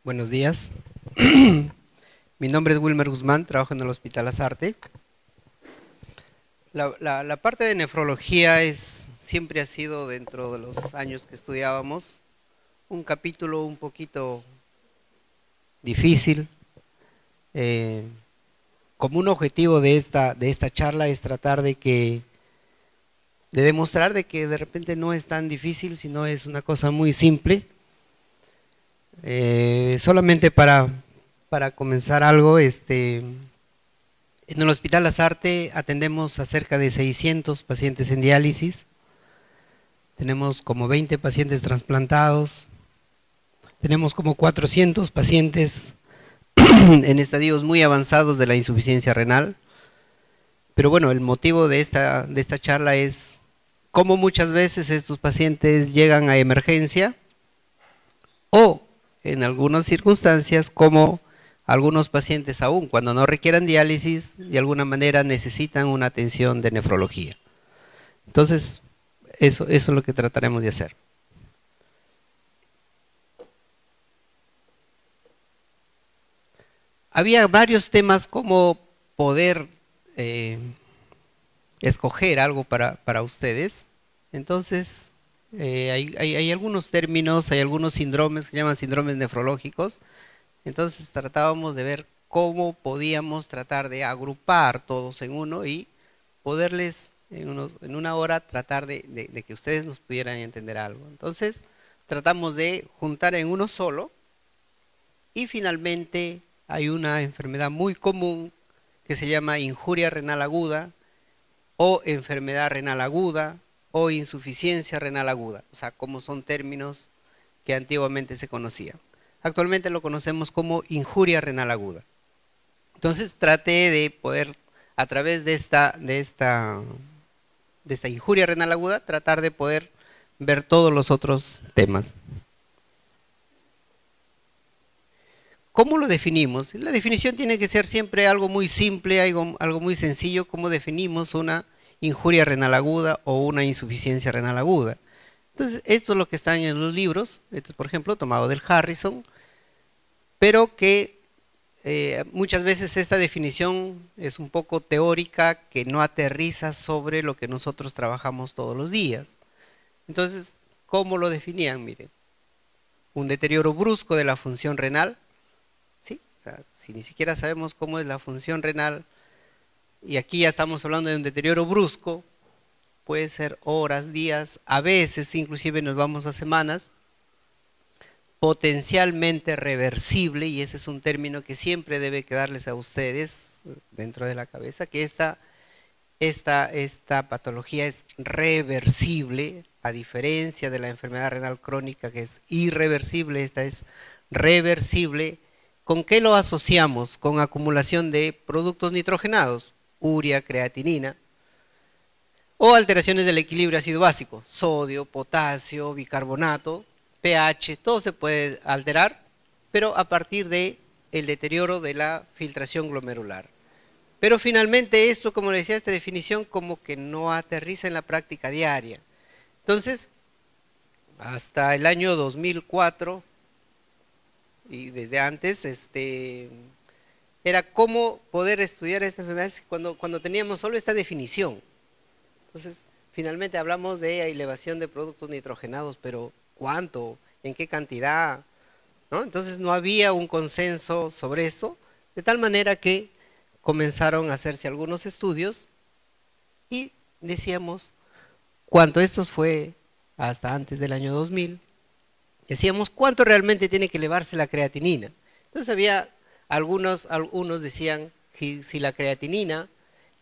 Buenos días. Mi nombre es Wilmer Guzmán, trabajo en el Hospital Lasarte. La parte de nefrología siempre ha sido, dentro de los años que estudiábamos, un capítulo un poquito difícil. Eh, Como un objetivo de esta charla es tratar de demostrar de que de repente no es tan difícil, sino es una cosa muy simple. Solamente para comenzar algo, en el Hospital Lasarte atendemos a cerca de 600 pacientes en diálisis, tenemos como 20 pacientes trasplantados, tenemos como 400 pacientes en estadios muy avanzados de la insuficiencia renal. Pero bueno, el motivo de esta charla es cómo muchas veces estos pacientes llegan a emergencia o en algunas circunstancias como algunos pacientes aún cuando no requieran diálisis de alguna manera necesitan una atención de nefrología. Entonces, eso es lo que trataremos de hacer. Había varios temas como poder eh, escoger algo para ustedes. Entonces, hay algunos términos, hay algunos síndromes que se llaman síndromes nefrológicos. Entonces tratábamos de ver cómo podíamos tratar de agrupar todos en uno y poderles en una hora tratar de que ustedes nos pudieran entender algo. Entonces tratamos de juntar en uno solo y finalmente hay una enfermedad muy común que se llama injuria renal aguda o enfermedad renal aguda o insuficiencia renal aguda, o sea, como son términos que antiguamente se conocían. Actualmente lo conocemos como injuria renal aguda. Entonces traté de poder, a través de esta injuria renal aguda, tratar de poder ver todos los otros temas. ¿Cómo lo definimos? La definición tiene que ser siempre algo muy simple, algo muy sencillo. ¿Cómo definimos una injuria renal aguda o una insuficiencia renal aguda? Entonces, esto es lo que está en los libros. Esto es, por ejemplo, tomado del Harrison, pero que muchas veces esta definición es un poco teórica, que no aterriza sobre lo que nosotros trabajamos todos los días. Entonces, ¿cómo lo definían? Miren, un deterioro brusco de la función renal, ¿sí? O sea, si ni siquiera sabemos cómo es la función renal, y aquí ya estamos hablando de un deterioro brusco, puede ser horas, días, a veces inclusive nos vamos a semanas, potencialmente reversible, y ese es un término que siempre debe quedarles a ustedes dentro de la cabeza, que esta patología es reversible, a diferencia de la enfermedad renal crónica que es irreversible, esta es reversible. ¿Con qué lo asociamos? Con acumulación de productos nitrogenados, urea, creatinina, o alteraciones del equilibrio ácido básico, sodio, potasio, bicarbonato, pH, todo se puede alterar, pero a partir de el deterioro de la filtración glomerular. Pero finalmente esto, como les decía, esta definición como que no aterriza en la práctica diaria. Entonces, hasta el año 2004 y desde antes, era cómo poder estudiar esta enfermedad cuando teníamos solo esta definición. Entonces, finalmente hablamos de elevación de productos nitrogenados, pero ¿cuánto? ¿En qué cantidad? ¿No? Entonces no había un consenso sobre esto, de tal manera que comenzaron a hacerse algunos estudios y decíamos, cuánto esto fue hasta antes del año 2000, decíamos cuánto realmente tiene que elevarse la creatinina. Entonces había algunos decían, si la creatinina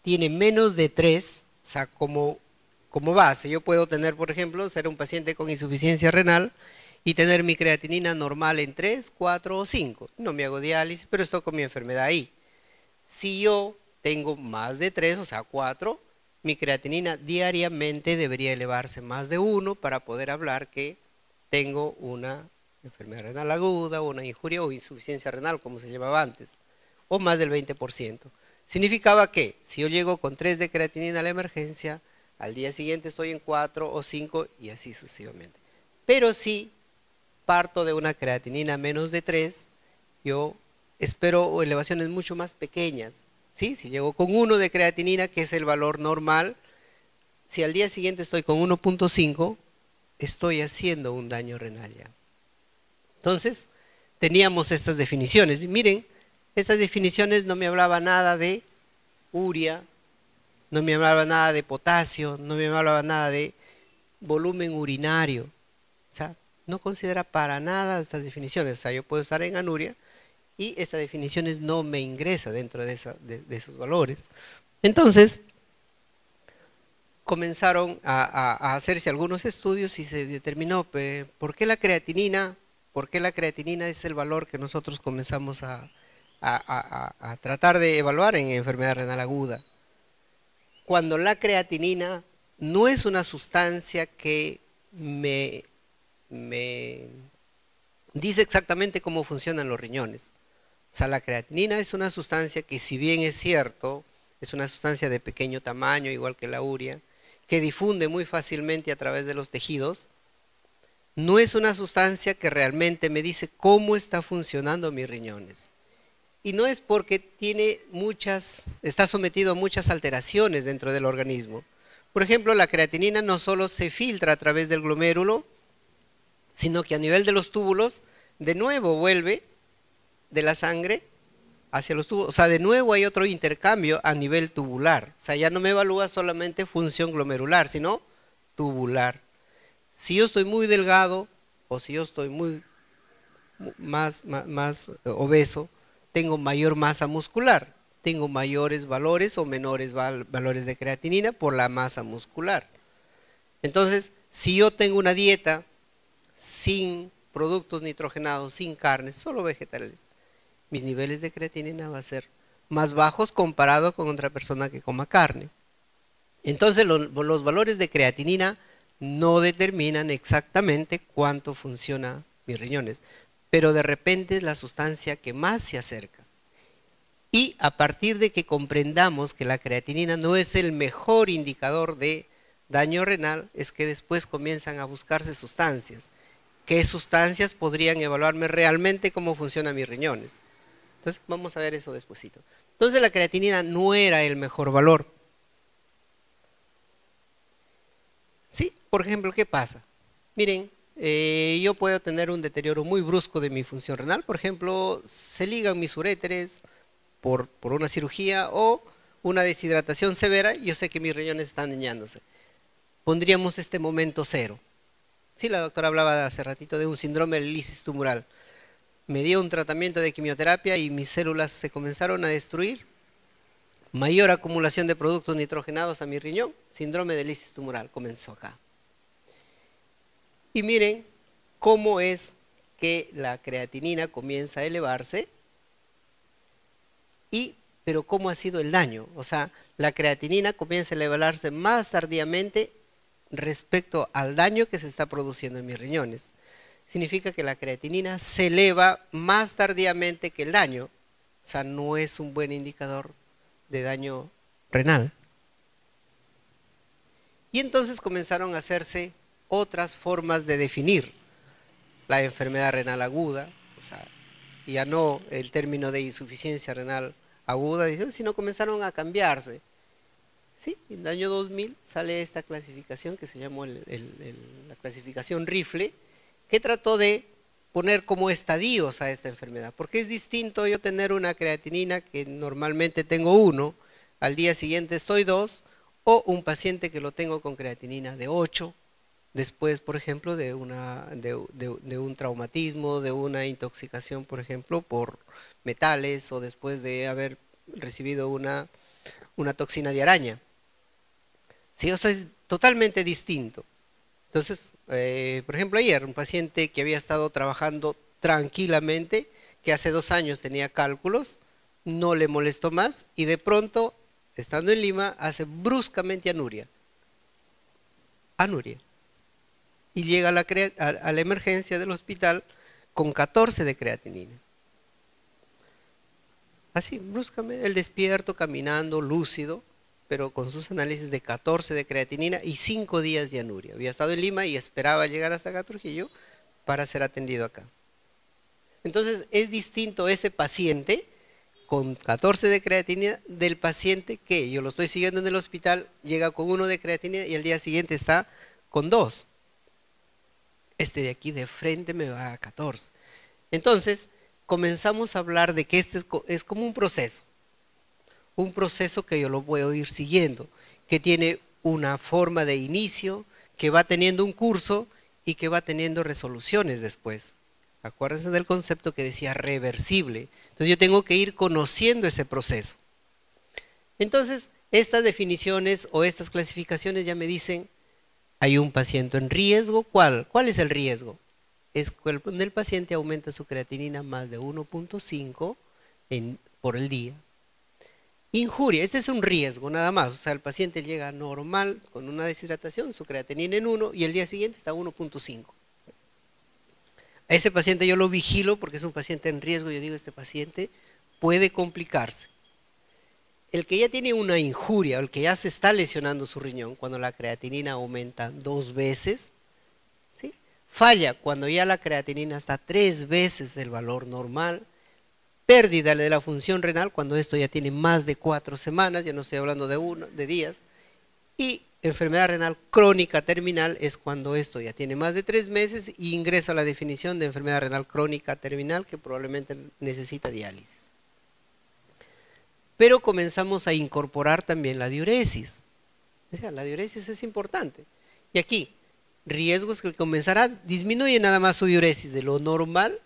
tiene menos de 3, o sea, como base, yo puedo tener, por ejemplo, ser un paciente con insuficiencia renal y tener mi creatinina normal en 3, 4 o 5. No me hago diálisis, pero estoy con mi enfermedad ahí. Si yo tengo más de 3, o sea 4, mi creatinina diariamente debería elevarse más de 1 para poder hablar que tengo una enfermedad renal aguda, una injuria o insuficiencia renal, como se llamaba antes, o más del 20%. Significaba que si yo llego con 3 de creatinina a la emergencia, al día siguiente estoy en 4 o 5 y así sucesivamente. Pero si parto de una creatinina menos de 3, yo espero elevaciones mucho más pequeñas. ¿Sí? Si llego con 1 de creatinina, que es el valor normal, si al día siguiente estoy con 1.5, estoy haciendo un daño renal ya. Entonces, teníamos estas definiciones. Y miren, estas definiciones no me hablaba nada de urea, no me hablaba nada de potasio, no me hablaba nada de volumen urinario. O sea, no considera para nada estas definiciones. O sea, yo puedo estar en anuria y estas definiciones no me ingresa dentro de esos valores. Entonces, comenzaron a hacerse algunos estudios y se determinó por qué la creatinina es el valor que nosotros comenzamos a tratar de evaluar en enfermedad renal aguda. Cuando la creatinina no es una sustancia que me dice exactamente cómo funcionan los riñones. O sea, la creatinina es una sustancia que, si bien es cierto, es una sustancia de pequeño tamaño, igual que la urea, que difunde muy fácilmente a través de los tejidos, no es una sustancia que realmente me dice cómo está funcionando mis riñones. Y no es porque está sometido a muchas alteraciones dentro del organismo. Por ejemplo, la creatinina no solo se filtra a través del glomérulo, sino que a nivel de los túbulos, de nuevo vuelve de la sangre hacia los túbulos. O sea, de nuevo hay otro intercambio a nivel tubular. O sea, ya no me evalúa solamente función glomerular, sino tubular. Si yo estoy muy delgado o si yo estoy más obeso, tengo mayor masa muscular, tengo mayores valores o menores valores de creatinina por la masa muscular. Entonces, si yo tengo una dieta sin productos nitrogenados, sin carnes, solo vegetales, mis niveles de creatinina van a ser más bajos comparado con otra persona que coma carne. Entonces, los valores de creatinina no determinan exactamente cuánto funciona mis riñones, pero de repente es la sustancia que más se acerca. Y a partir de que comprendamos que la creatinina no es el mejor indicador de daño renal, es que después comienzan a buscarse sustancias. ¿Qué sustancias podrían evaluarme realmente cómo funcionan mis riñones? Entonces vamos a ver eso despuesito. Entonces la creatinina no era el mejor valor. Sí, por ejemplo, ¿qué pasa? Miren, yo puedo tener un deterioro muy brusco de mi función renal. Por ejemplo, se ligan mis uréteres por una cirugía o una deshidratación severa. Yo sé que mis riñones están dañándose. Pondríamos este momento cero. Sí, la doctora hablaba hace ratito de un síndrome de lisis tumoral. Me dio un tratamiento de quimioterapia y mis células se comenzaron a destruir. Mayor acumulación de productos nitrogenados a mi riñón, síndrome de lisis tumoral, comenzó acá. Y miren cómo es que la creatinina comienza a elevarse, pero cómo ha sido el daño. O sea, la creatinina comienza a elevarse más tardíamente respecto al daño que se está produciendo en mis riñones. Significa que la creatinina se eleva más tardíamente que el daño. O sea, no es un buen indicador de daño renal. Y entonces comenzaron a hacerse otras formas de definir la enfermedad renal aguda, o sea, ya no el término de insuficiencia renal aguda, sino comenzaron a cambiarse. ¿Sí? En el año 2000 sale esta clasificación que se llamó la clasificación Rifle, que trató de poner como estadios a esta enfermedad, porque es distinto yo tener una creatinina que normalmente tengo 1, al día siguiente estoy 2, o un paciente que lo tengo con creatinina de 8, después, por ejemplo, de un traumatismo, de una intoxicación, por ejemplo, por metales, o después de haber recibido una toxina de araña. Sí, o sea, es totalmente distinto. Entonces, por ejemplo, ayer, un paciente que había estado trabajando tranquilamente, que hace 2 años tenía cálculos, no le molestó más, y de pronto, estando en Lima, hace bruscamente anuria. Anuria. Y llega a la emergencia del hospital con 14 de creatinina. Así, bruscamente, el despierto, caminando, lúcido, pero con sus análisis de 14 de creatinina y 5 días de anuria. Había estado en Lima y esperaba llegar hasta acá a Trujillo para ser atendido acá. Entonces es distinto ese paciente con 14 de creatinina del paciente que yo lo estoy siguiendo en el hospital, llega con 1 de creatinina y al día siguiente está con 2. Este de aquí de frente me va a 14. Entonces comenzamos a hablar de que este es como un proceso que yo lo puedo ir siguiendo, que tiene una forma de inicio, que va teniendo un curso y que va teniendo resoluciones después. Acuérdense del concepto que decía reversible. Entonces yo tengo que ir conociendo ese proceso. Entonces, estas definiciones o estas clasificaciones ya me dicen, hay un paciente en riesgo. ¿Cuál? ¿Cuál es el riesgo? Es cuando el paciente aumenta su creatinina más de 1.5 por el día. Injuria, este es un riesgo nada más, o sea, el paciente llega normal con una deshidratación, su creatinina en 1 y el día siguiente está 1.5. A ese paciente yo lo vigilo porque es un paciente en riesgo, yo digo, este paciente puede complicarse. El que ya tiene una injuria, o el que ya se está lesionando su riñón, cuando la creatinina aumenta 2 veces, ¿sí? Falla cuando ya la creatinina está 3 veces el valor normal, pérdida de la función renal cuando esto ya tiene más de 4 semanas, ya no estoy hablando de días, y enfermedad renal crónica terminal es cuando esto ya tiene más de 3 meses y ingresa a la definición de enfermedad renal crónica terminal que probablemente necesita diálisis. Pero comenzamos a incorporar también la diuresis. O sea, la diuresis es importante. Y aquí, riesgos que comenzará, disminuye nada más su diuresis de lo normal,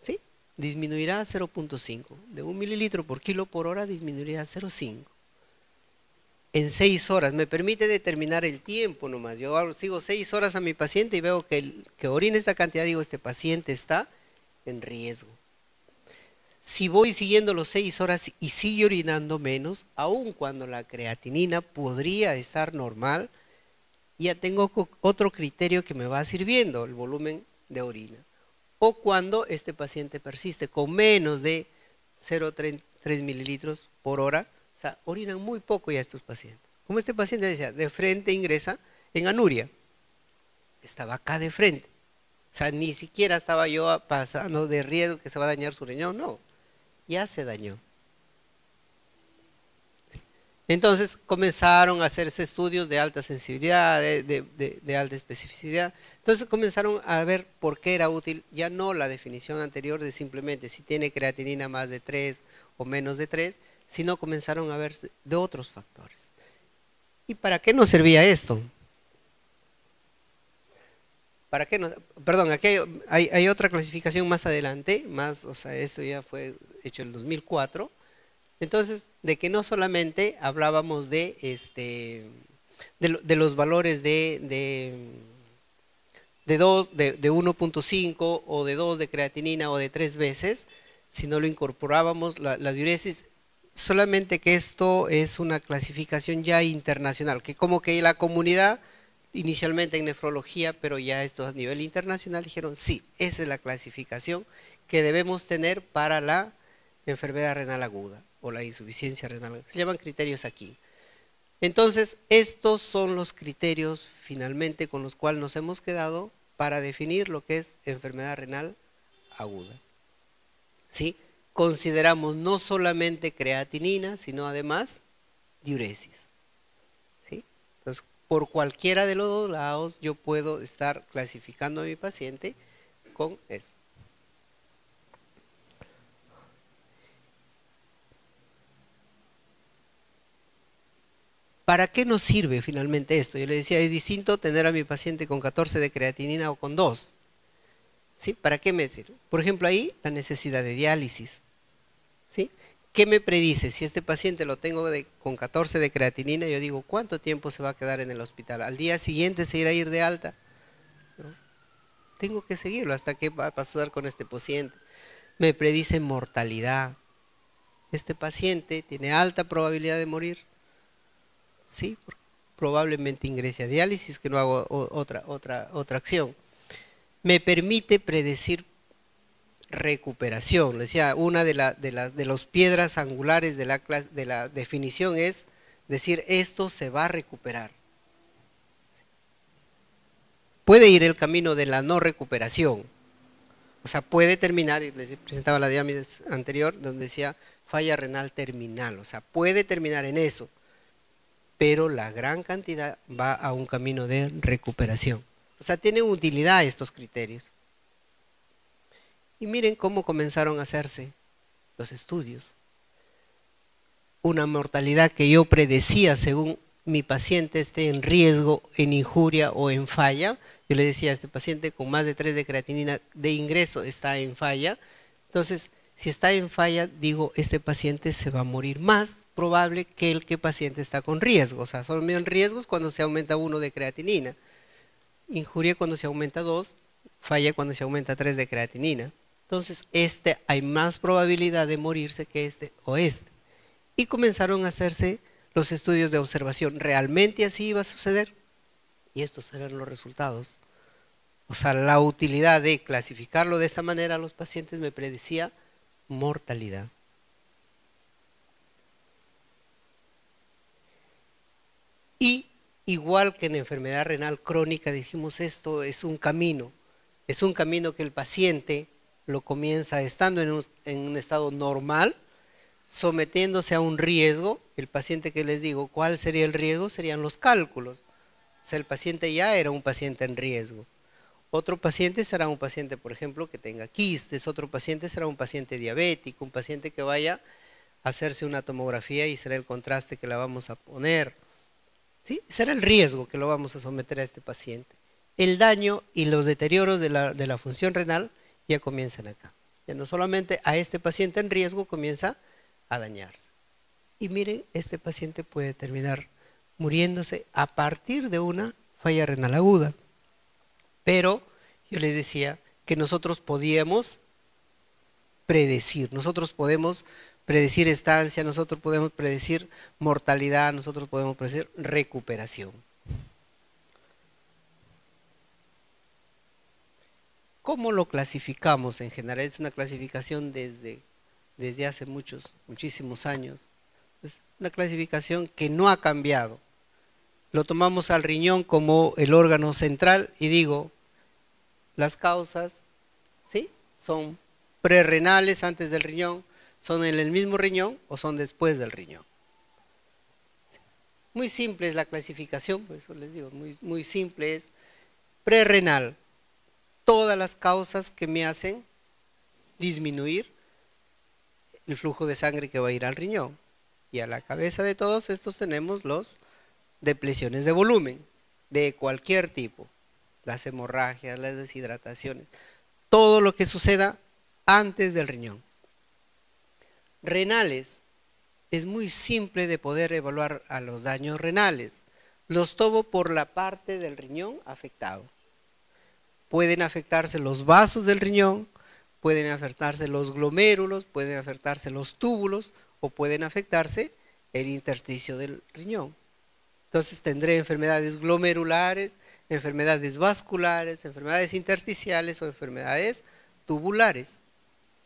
¿sí? Disminuirá a 0.5. De 1 mililitro por kilo por hora disminuirá a 0.5. En 6 horas, me permite determinar el tiempo nomás. Yo sigo 6 horas a mi paciente y veo que orina esta cantidad, digo, este paciente está en riesgo. Si voy siguiendo los 6 horas y sigue orinando menos, aun cuando la creatinina podría estar normal, ya tengo otro criterio que me va sirviendo, el volumen de orina. O cuando este paciente persiste con menos de 0,3 mililitros por hora, o sea, orinan muy poco ya estos pacientes. Como este paciente decía, de frente ingresa en anuria, estaba acá de frente. O sea, ni siquiera estaba yo pasando de riesgo que se va a dañar su riñón, no, ya se dañó. Entonces comenzaron a hacerse estudios de alta sensibilidad, de alta especificidad. Entonces comenzaron a ver por qué era útil, ya no la definición anterior de simplemente si tiene creatinina más de 3 o menos de 3, sino comenzaron a ver de otros factores. ¿Y para qué nos servía esto? ¿Para qué nos, perdón, aquí hay otra clasificación más adelante, o sea, esto ya fue hecho en el 2004. Entonces, de que no solamente hablábamos de los valores de 1.5 o de 2 de creatinina o de 3 veces, sino lo incorporábamos la diuresis, solamente que esto es una clasificación ya internacional, que como que la comunidad inicialmente en nefrología, pero ya esto a nivel internacional dijeron, sí, esa es la clasificación que debemos tener para la enfermedad renal aguda o la insuficiencia renal. Se llaman criterios aquí. Entonces, estos son los criterios finalmente con los cuales nos hemos quedado para definir lo que es enfermedad renal aguda. ¿Sí? Consideramos no solamente creatinina, sino además diuresis. ¿Sí? Entonces, por cualquiera de los dos lados yo puedo estar clasificando a mi paciente con esto. ¿Para qué nos sirve finalmente esto? Yo le decía, es distinto tener a mi paciente con 14 de creatinina o con 2. ¿Sí? ¿Para qué me sirve? Por ejemplo, ahí la necesidad de diálisis. ¿Sí? ¿Qué me predice? Si este paciente lo tengo con 14 de creatinina, yo digo, ¿cuánto tiempo se va a quedar en el hospital? ¿Al día siguiente se irá a ir de alta? ¿No? Tengo que seguirlo hasta qué va a pasar con este paciente. Me predice mortalidad. Este paciente tiene alta probabilidad de morir. Sí, probablemente ingrese a diálisis, que no hago otra acción. Me permite predecir recuperación. Le decía, una de las piedras angulares de la definición es decir, esto se va a recuperar. Puede ir el camino de la no recuperación. O sea, puede terminar, y les presentaba la diámesis anterior, donde decía falla renal terminal, o sea, puede terminar en eso, pero la gran cantidad va a un camino de recuperación. O sea, tienen utilidad estos criterios. Y miren cómo comenzaron a hacerse los estudios. Una mortalidad que yo predecía según mi paciente esté en riesgo, en injuria o en falla. Yo le decía a este paciente con más de 3 de creatinina de ingreso está en falla. Entonces, si está en falla, digo, este paciente se va a morir más probable que el que paciente está con riesgo. O sea, son riesgos cuando se aumenta 1 de creatinina. Injuria cuando se aumenta 2, falla cuando se aumenta 3 de creatinina. Entonces, hay más probabilidad de morirse que este o este. Y comenzaron a hacerse los estudios de observación. ¿Realmente así iba a suceder? Y estos eran los resultados. O sea, la utilidad de clasificarlo de esta manera a los pacientes me predecía mortalidad. Y igual que en enfermedad renal crónica, dijimos esto es un camino que el paciente lo comienza estando en un estado normal, sometiéndose a un riesgo. El paciente que les digo, ¿cuál sería el riesgo? Serían los cálculos. O sea, el paciente ya era un paciente en riesgo. Otro paciente será un paciente, por ejemplo, que tenga quistes, otro paciente será un paciente diabético, un paciente que vaya a hacerse una tomografía y será el contraste que la vamos a poner. ¿Sí? Será el riesgo que lo vamos a someter a este paciente. El daño y los deterioros de la función renal ya comienzan acá. Ya no solamente a este paciente en riesgo comienza a dañarse. Y miren, este paciente puede terminar muriéndose a partir de una falla renal aguda. Pero yo les decía que nosotros podíamos nosotros podemos predecir estancia, nosotros podemos predecir mortalidad, nosotros podemos predecir recuperación. ¿Cómo lo clasificamos en general? Es una clasificación desde hace muchísimos años. Es una clasificación que no ha cambiado. Lo tomamos al riñón como el órgano central y digo, las causas, ¿sí?, son prerrenales antes del riñón, son en el mismo riñón o son después del riñón. Muy simple es la clasificación, por eso les digo, muy simple es prerrenal. Todas las causas que me hacen disminuir el flujo de sangre que va a ir al riñón. Y a la cabeza de todos estos tenemos los depleciones de volumen, de cualquier tipo. Las hemorragias, las deshidrataciones, todo lo que suceda antes del riñón. Renales, es muy simple de poder evaluar a los daños renales. Los tomo por la parte del riñón afectado. Pueden afectarse los vasos del riñón, pueden afectarse los glomérulos, pueden afectarse los túbulos o pueden afectarse el intersticio del riñón. Entonces tendré enfermedades glomerulares, enfermedades vasculares, enfermedades intersticiales o enfermedades tubulares.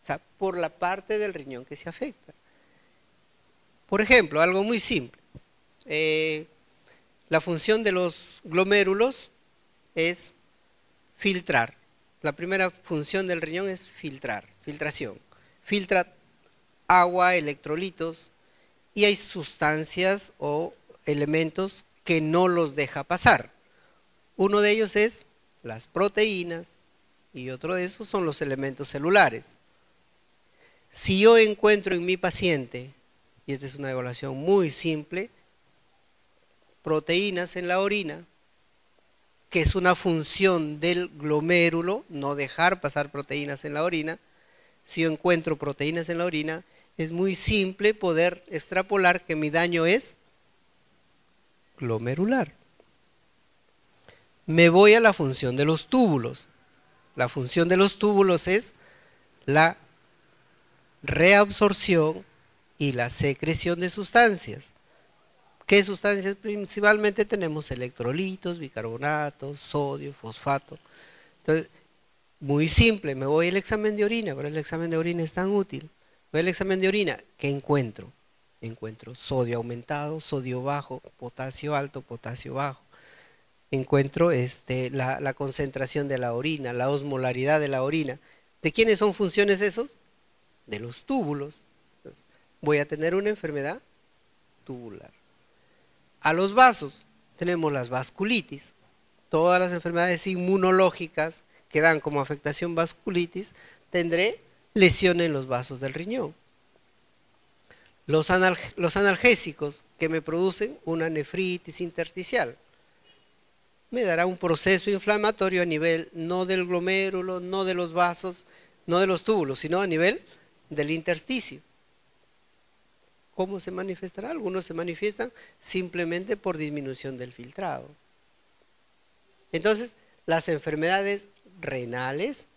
O sea, por la parte del riñón que se afecta. Por ejemplo, algo muy simple. La función de los glomérulos es filtrar. La primera función del riñón es filtración. Filtra agua, electrolitos, y hay sustancias o elementos que no los deja pasar. Uno de ellos es las proteínas y otro de esos son los elementos celulares. Si yo encuentro en mi paciente, y esta es una evaluación muy simple, proteínas en la orina, que es una función del glomérulo, no dejar pasar proteínas en la orina. Si yo encuentro proteínas en la orina, es muy simple poder extrapolar que mi daño es glomerular. Me voy a la función de los túbulos. La función de los túbulos es la reabsorción y la secreción de sustancias. ¿Qué sustancias? Principalmente tenemos electrolitos, bicarbonatos, sodio, fosfato. Entonces, muy simple, me voy al examen de orina, pero el examen de orina es tan útil. Voy al examen de orina, ¿qué encuentro? Encuentro sodio aumentado, sodio bajo, potasio alto, potasio bajo. Encuentro la concentración de la orina, la osmolaridad de la orina. ¿De quiénes son funciones esos? De los túbulos. Entonces, voy a tener una enfermedad tubular. A los vasos tenemos las vasculitis. Todas las enfermedades inmunológicas que dan como afectación vasculitis, tendré lesión en los vasos del riñón. Los analgésicos que me producen una nefritis intersticial me dará un proceso inflamatorio a nivel no del glomérulo, no de los vasos, no de los túbulos, sino a nivel del intersticio. ¿Cómo se manifestará? Algunos se manifiestan simplemente por disminución del filtrado. Entonces, las enfermedades renales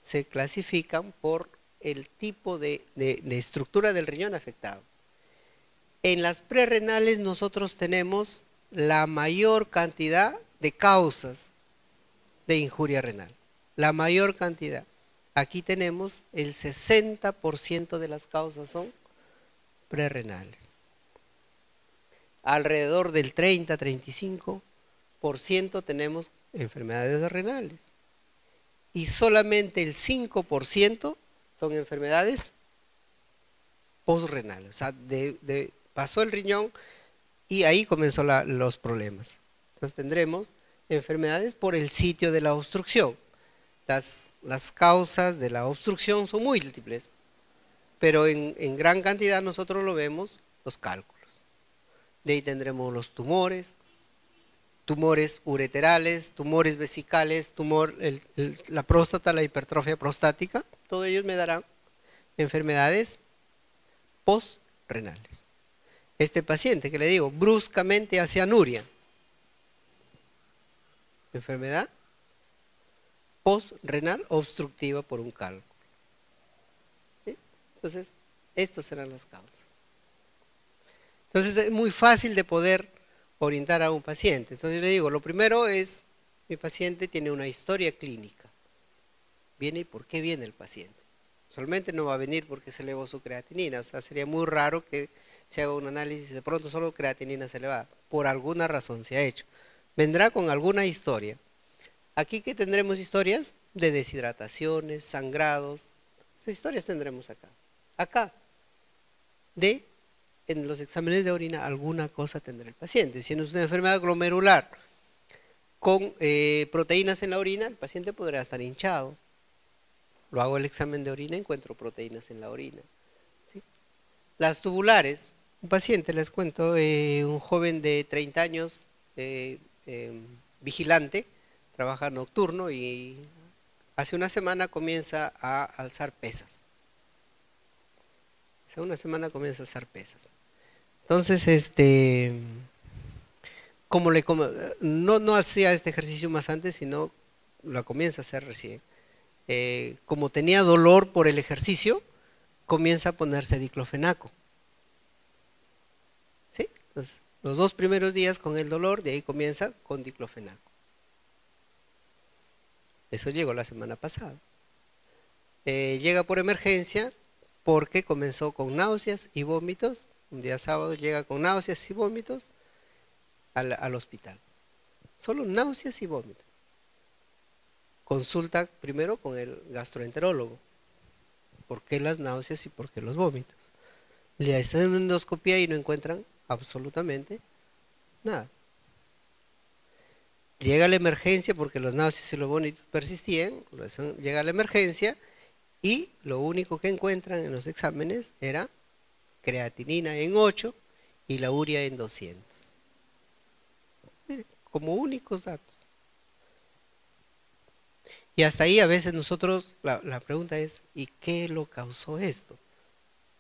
se clasifican por el tipo de estructura del riñón afectado. En las prerrenales nosotros tenemos la mayor cantidad de causas de injuria renal. La mayor cantidad. Aquí tenemos el 60% de las causas son prerrenales. Alrededor del 30-35% tenemos enfermedades renales. Y solamente el 5% son enfermedades postrenales. O sea, pasó el riñón y ahí comenzó los problemas. Entonces tendremos enfermedades por el sitio de la obstrucción. Las causas de la obstrucción son múltiples, pero en gran cantidad nosotros lo vemos los cálculos. De ahí tendremos los tumores, tumores ureterales, tumores vesicales, la próstata, la hipertrofia prostática, todos ellos me darán enfermedades postrenales. Este paciente que le digo, bruscamente hace anuria, enfermedad postrenal obstructiva por un cálculo. ¿Sí? Entonces, estas serán las causas. Entonces, es muy fácil de poder orientar a un paciente. Entonces, le digo, lo primero es, mi paciente tiene una historia clínica. ¿Viene y por qué viene el paciente? Usualmente no va a venir porque se elevó su creatinina, o sea, sería muy raro que se haga un análisis de pronto solo creatinina se eleva, por alguna razón se ha hecho. Vendrá con alguna historia. Aquí que tendremos historias de deshidrataciones, sangrados, esas historias tendremos acá. Acá, en los exámenes de orina, alguna cosa tendrá el paciente. Si es una enfermedad glomerular con proteínas en la orina, el paciente podrá estar hinchado. Lo hago el examen de orina, encuentro proteínas en la orina. ¿Sí? Las tubulares, un paciente, les cuento, un joven de 30 años, vigilante, trabaja nocturno y hace una semana comienza a alzar pesas. Hace una semana comienza a alzar pesas. Entonces, no hacía este ejercicio más antes, sino lo comienza a hacer recién. Como tenía dolor por el ejercicio, comienza a ponerse diclofenaco. ¿Sí? Entonces, los 2 primeros días con el dolor, de ahí comienza con diclofenaco. Eso llegó la semana pasada. Llega por emergencia porque comenzó con náuseas y vómitos. Un día sábado llega con náuseas y vómitos al hospital. Solo náuseas y vómitos. Consulta primero con el gastroenterólogo. ¿Por qué las náuseas y por qué los vómitos? Le hacen una endoscopia y no encuentran absolutamente nada. Llega a la emergencia porque los náuseas y los vómitos persistían. Llega a la emergencia y lo único que encuentran en los exámenes era creatinina en 8 y la urea en 200. Miren, como únicos datos. Y hasta ahí a veces nosotros, la pregunta es, ¿y qué lo causó esto?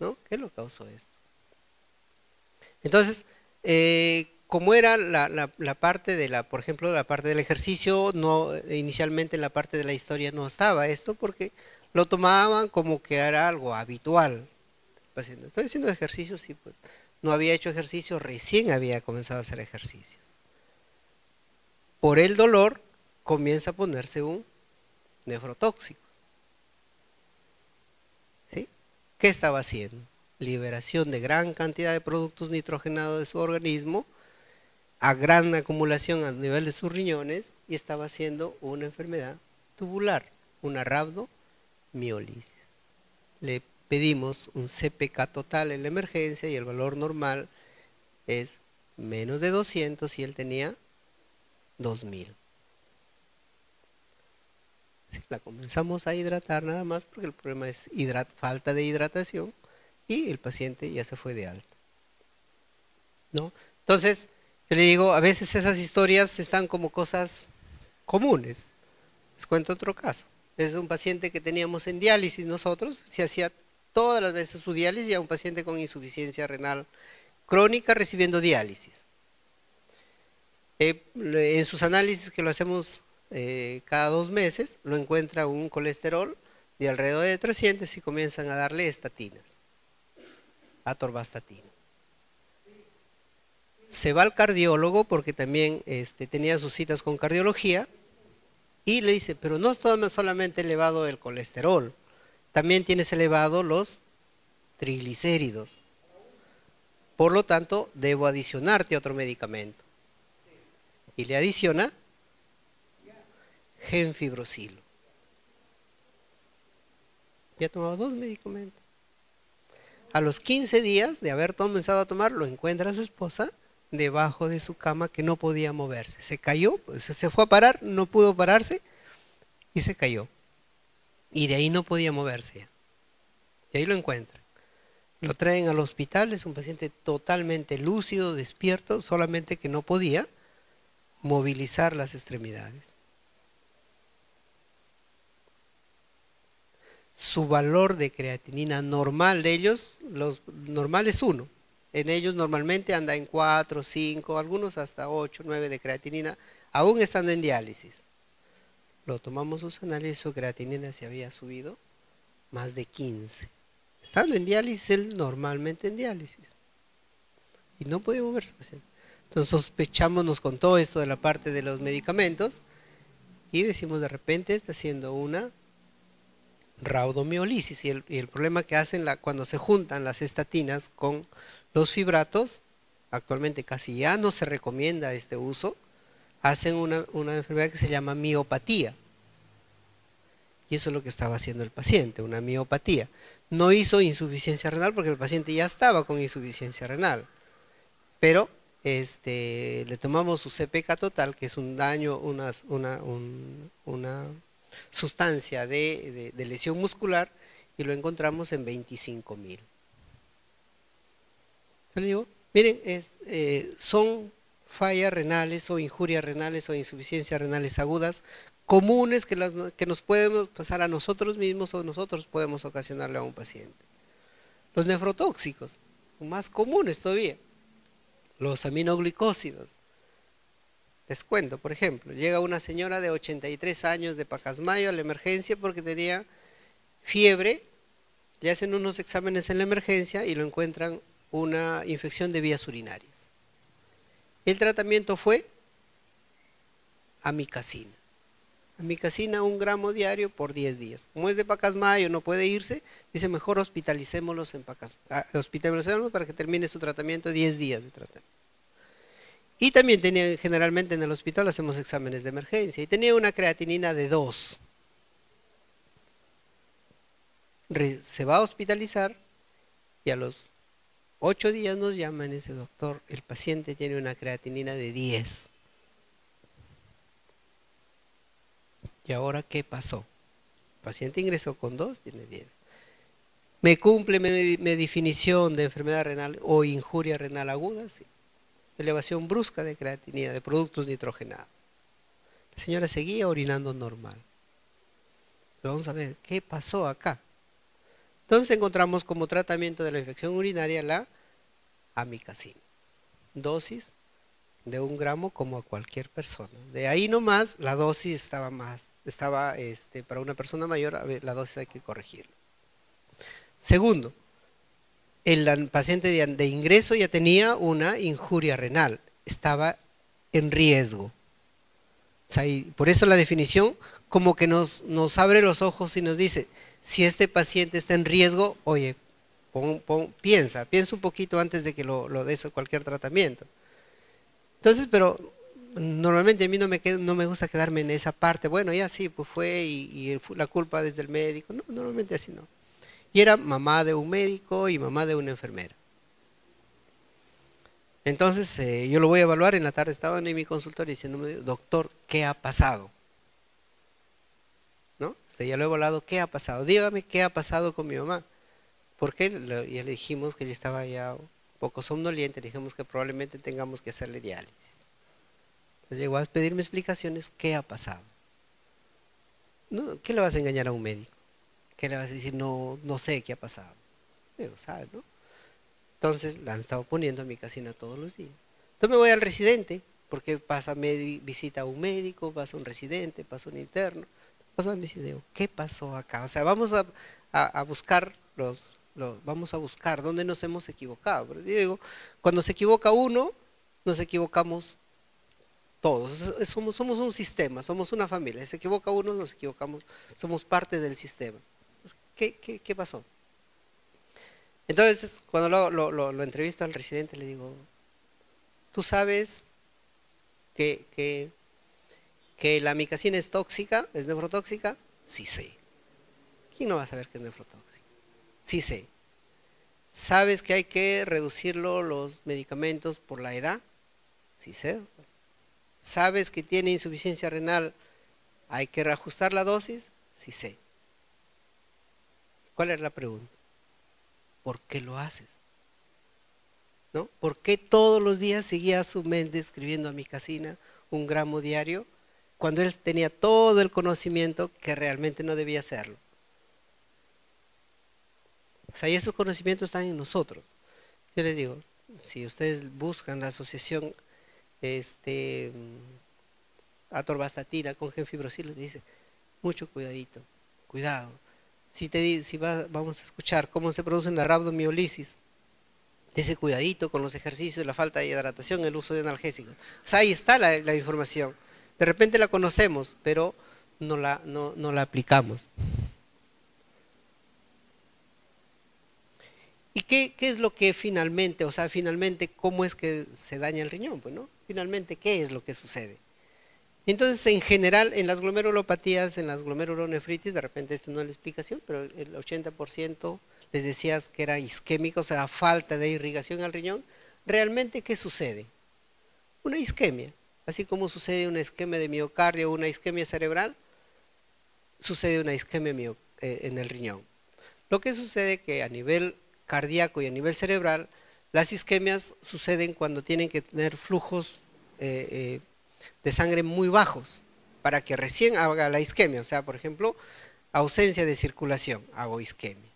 ¿No? ¿Qué lo causó esto? Entonces, como era la parte por ejemplo, la parte del ejercicio, no, inicialmente en la parte de la historia no estaba esto porque lo tomaban como que era algo habitual. Estoy haciendo ejercicio, sí, pues no había hecho ejercicio, recién había comenzado a hacer ejercicios. Por el dolor comienza a ponerse un nefrotóxico. ¿Sí? ¿Qué estaba haciendo? Liberación de gran cantidad de productos nitrogenados de su organismo, a gran acumulación a nivel de sus riñones, y estaba haciendo una enfermedad tubular. una rhabdomiólisis. Le pedimos un CPK total en la emergencia y el valor normal es menos de 200 y él tenía 2000. La comenzamos a hidratar nada más porque el problema es falta de hidratación y el paciente ya se fue de alta, ¿no? Entonces, yo le digo, a veces esas historias están como cosas comunes. Les cuento otro caso. Es un paciente que teníamos en diálisis nosotros, se hacía todas las veces su diálisis, y a un paciente con insuficiencia renal crónica recibiendo diálisis. En sus análisis que lo hacemos cada 2 meses, lo encuentra un colesterol de alrededor de 300 y comienzan a darle estatinas, atorvastatina. Se va al cardiólogo porque también tenía sus citas con cardiología y le dice, pero no es solamente elevado el colesterol, también tienes elevado los triglicéridos. Por lo tanto, debo adicionarte otro medicamento. Y le adiciona genfibrosilo. Ya tomaba 2 medicamentos. A los 15 días de haber comenzado a tomar, lo encuentra su esposa debajo de su cama que no podía moverse. Se cayó, pues, se fue a parar, no pudo pararse y se cayó. Y de ahí no podía moverse ya. Y ahí lo encuentran. Lo traen al hospital, es un paciente totalmente lúcido, despierto, solamente que no podía movilizar las extremidades. Su valor de creatinina normal de ellos, los normales es 1. En ellos normalmente anda en 4, 5, algunos hasta 8, 9 de creatinina, aún estando en diálisis. Lo tomamos sus análisis, su creatinina se había subido más de 15. Estando en diálisis, él normalmente en diálisis. Y no podía moverse. Entonces sospechamos, nos contó esto de la parte de los medicamentos y decimos de repente está haciendo una rhabdomiólisis y el problema que hacen cuando se juntan las estatinas con los fibratos, actualmente casi ya no se recomienda este uso, hacen una enfermedad que se llama miopatía. Y eso es lo que estaba haciendo el paciente, una miopatía. No hizo insuficiencia renal porque el paciente ya estaba con insuficiencia renal, pero le tomamos su CPK total, que es un daño, una sustancia de lesión muscular, y lo encontramos en 25.000. ¿Se le digo? Miren, son fallas renales o injurias renales o insuficiencias renales agudas comunes que nos podemos pasar a nosotros mismos o nosotros podemos ocasionarle a un paciente. Los nefrotóxicos, más comunes todavía. Los aminoglicósidos. Les cuento, por ejemplo, llega una señora de 83 años de Pacasmayo a la emergencia porque tenía fiebre, le hacen unos exámenes en la emergencia y lo encuentran una infección de vías urinarias. El tratamiento fue amikacina. Amikacina 1 gramo diario por 10 días. Como es de Pacasmayo, no puede irse, dice mejor hospitalicémoslos hospitalicémoslos para que termine su tratamiento, 10 días de tratamiento. Y también tenía, generalmente en el hospital hacemos exámenes de emergencia, y tenía una creatinina de 2. Se va a hospitalizar y a los 8 días nos llaman ese doctor, el paciente tiene una creatinina de 10. ¿Y ahora qué pasó? El paciente ingresó con 2, tiene 10. ¿Me cumple mi definición de enfermedad renal o injuria renal aguda? Sí. Elevación brusca de creatinina, de productos nitrogenados. La señora seguía orinando normal. Vamos a ver, ¿qué pasó acá? Entonces encontramos como tratamiento de la infección urinaria la amikacina. Dosis de 1 gramo como a cualquier persona. De ahí nomás la dosis estaba para una persona mayor, la dosis hay que corregirla. Segundo, el paciente de ingreso ya tenía una injuria renal, estaba en riesgo. O sea, y por eso la definición como que nos abre los ojos y nos dice, si este paciente está en riesgo, oye, piensa un poquito antes de que lo des a cualquier tratamiento. Entonces, pero Normalmente a mí no me gusta quedarme en esa parte. Bueno, ya sí, pues fue la culpa desde el médico. No, normalmente así no. Y era mamá de un médico y mamá de una enfermera. Entonces yo lo voy a evaluar. En la tarde estaban en mi consultorio diciéndome, doctor, ¿qué ha pasado? ¿No? Usted ya lo he evaluado, ¿qué ha pasado? Dígame qué ha pasado con mi mamá. Porque ya le dijimos que ella estaba ya un poco somnoliente, le dijimos que probablemente tengamos que hacerle diálisis. Entonces llegó a pedirme explicaciones, ¿qué ha pasado? No, ¿qué le vas a engañar a un médico? ¿Qué le vas a decir? No, no sé qué ha pasado. Digo, ¿sabe, no? Entonces la han estado poniendo a mi casina todos los días. Entonces me voy al residente, porque pasa, visita a un médico, pasa un residente, pasa un interno. Pasa a mí y digo, ¿qué pasó acá? O sea, vamos a buscar vamos a buscar dónde nos hemos equivocado. Pero yo digo, cuando se equivoca uno, nos equivocamos todos. Somos un sistema, somos una familia. Si se equivoca uno, nos equivocamos, somos parte del sistema. ¿Qué pasó? Entonces, cuando lo entrevisto al residente, le digo, ¿tú sabes que, que, que la amicacina es tóxica, es nefrotóxica? Sí sé. ¿Quién no va a saber que es nefrotóxica? Sí sé. ¿Sabes que hay que reducirlo los medicamentos por la edad? Sí sé. ¿Sabes que tiene insuficiencia renal? ¿Hay que reajustar la dosis? Sí sé. ¿Cuál es la pregunta? ¿Por qué lo haces? ¿No? ¿Por qué todos los días seguía su mente escribiendo a mi casina un gramo diario cuando él tenía todo el conocimiento que realmente no debía hacerlo? O sea, y esos conocimientos están en nosotros. Yo les digo, si ustedes buscan la asociación este, atorvastatina con genfibrosil, les dice, mucho cuidadito, cuidado. Si vamos a escuchar cómo se produce la rhabdomiolisis, ese cuidadito con los ejercicios, la falta de hidratación, el uso de analgésicos. O sea, ahí está la información. De repente la conocemos, pero no la aplicamos. ¿Y qué es lo que finalmente, o sea, finalmente, cómo es que se daña el riñón? Pues, ¿no? Finalmente, ¿qué es lo que sucede? Entonces, en general, en las glomerulopatías, en las glomerulonefritis, de repente esto no es la explicación, pero el 80% les decías que era isquémico, o sea, falta de irrigación al riñón. ¿Realmente qué sucede? Una isquemia. Así como sucede una isquemia de miocardio o una isquemia cerebral, sucede una isquemia en el riñón. Lo que sucede que a nivel cardíaco y a nivel cerebral, las isquemias suceden cuando tienen que tener flujos de sangre muy bajos para que recién haga la isquemia. O sea, por ejemplo, ausencia de circulación, hago isquemia.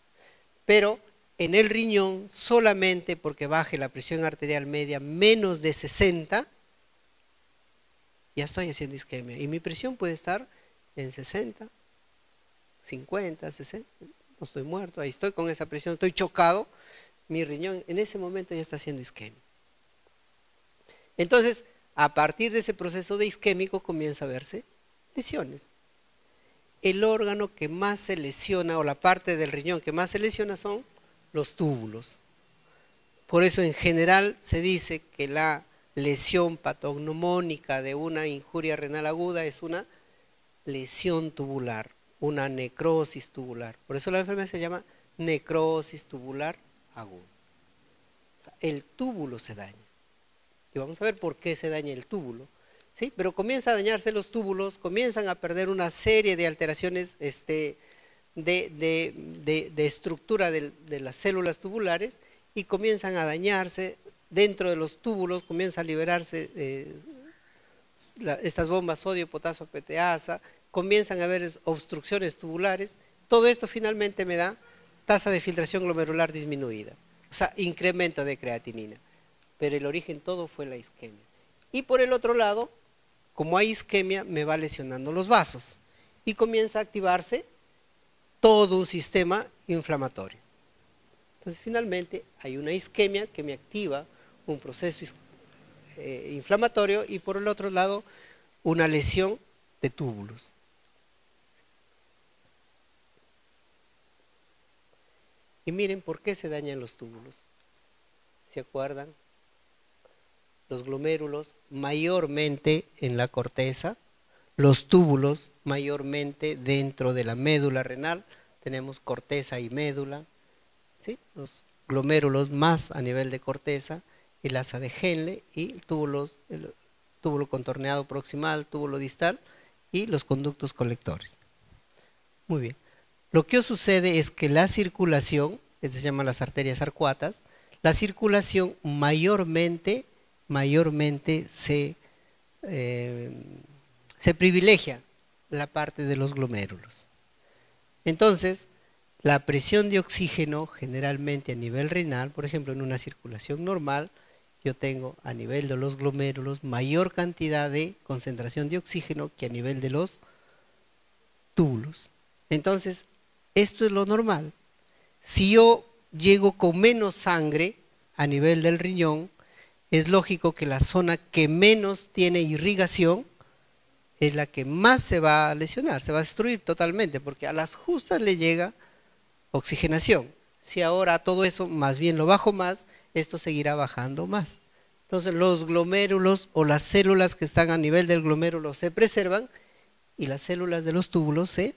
Pero en el riñón, solamente porque baje la presión arterial media menos de 60, ya estoy haciendo isquemia. Y mi presión puede estar en 60, 50, 60. No estoy muerto, ahí estoy con esa presión, estoy chocado. Mi riñón en ese momento ya está haciendo isquemia. Entonces, a partir de ese proceso de isquémico comienza a verse lesiones. El órgano que más se lesiona o la parte del riñón que más se lesiona son los túbulos. Por eso en general se dice que la lesión patognomónica de una injuria renal aguda es una lesión tubular, una necrosis tubular. Por eso la enfermedad se llama necrosis tubular aguda. O sea, el túbulo se daña. Y vamos a ver por qué se daña el túbulo. ¿Sí? Pero comienza a dañarse los túbulos, comienzan a perder una serie de alteraciones de estructura de las células tubulares y comienzan a dañarse dentro de los túbulos, comienza a liberarse estas bombas sodio, potasio, PTasa, comienzan a haber obstrucciones tubulares. Todo esto finalmente me da tasa de filtración glomerular disminuida, o sea, incremento de creatinina. Pero el origen todo fue la isquemia. Y por el otro lado, como hay isquemia, me va lesionando los vasos y comienza a activarse todo un sistema inflamatorio. Entonces, finalmente, hay una isquemia que me activa un proceso inflamatorio y por el otro lado, una lesión de túbulos. Y miren por qué se dañan los túbulos. ¿Se acuerdan? los glomérulos mayormente en la corteza, los túbulos mayormente dentro de la médula renal, tenemos corteza y médula, ¿sí? Los glomérulos más a nivel de corteza, el asa de Henle y el túbulo contorneado proximal, túbulo distal y los conductos colectores. Muy bien. Lo que sucede es que la circulación, se llaman las arterias arcuatas, la circulación mayormente se privilegia la parte de los glomérulos. Entonces, la presión de oxígeno generalmente a nivel renal, por ejemplo, en una circulación normal, yo tengo a nivel de los glomérulos mayor cantidad de concentración de oxígeno que a nivel de los túbulos. Entonces, esto es lo normal. Si yo llego con menos sangre a nivel del riñón, es lógico que la zona que menos tiene irrigación es la que más se va a lesionar, se va a destruir totalmente, porque a las justas le llega oxigenación. Si ahora todo eso más bien lo bajo más, esto seguirá bajando más. Entonces los glomérulos o las células que están a nivel del glomérulo se preservan y las células de los túbulos se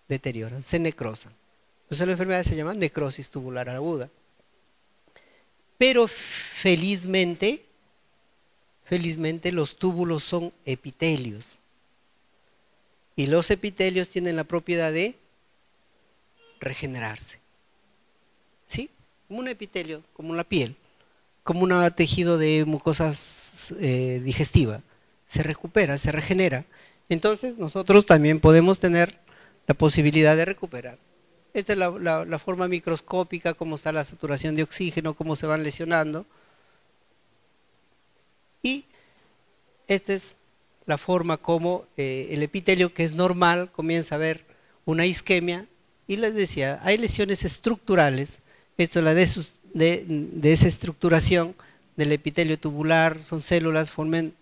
deterioran, se necrosan. Entonces la enfermedad se llama necrosis tubular aguda. Pero felizmente los túbulos son epitelios. Y los epitelios tienen la propiedad de regenerarse. ¿Sí? Como un epitelio, como la piel, como un tejido de mucosas digestiva. Se recupera, se regenera. Entonces nosotros también podemos tener la posibilidad de recuperar. Esta es la forma microscópica, cómo está la saturación de oxígeno, cómo se van lesionando. Y esta es la forma como el epitelio, que es normal, comienza a ver una isquemia. Y les decía, hay lesiones estructurales. Esto es la desestructuración del epitelio tubular, son células,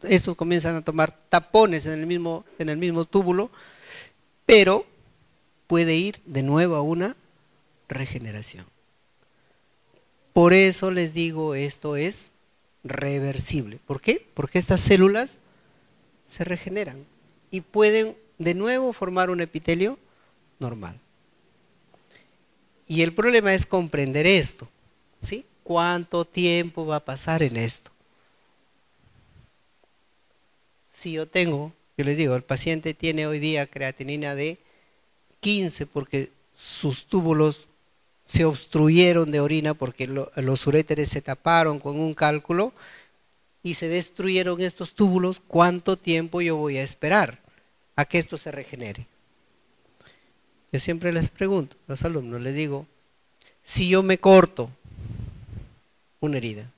estos comienzan a tomar tapones en el mismo túbulo, pero puede ir de nuevo a una regeneración. Por eso les digo, esto es reversible. ¿Por qué? Porque estas células se regeneran y pueden de nuevo formar un epitelio normal. Y el problema es comprender esto, ¿sí? ¿Cuánto tiempo va a pasar en esto? Si yo les digo, el paciente tiene hoy día creatinina de 15 porque sus túbulos se obstruyeron de orina porque los uréteres se taparon con un cálculo y se destruyeron estos túbulos. ¿Cuánto tiempo yo voy a esperar a que esto se regenere? Yo siempre les pregunto a los alumnos, les digo, si yo me corto una herida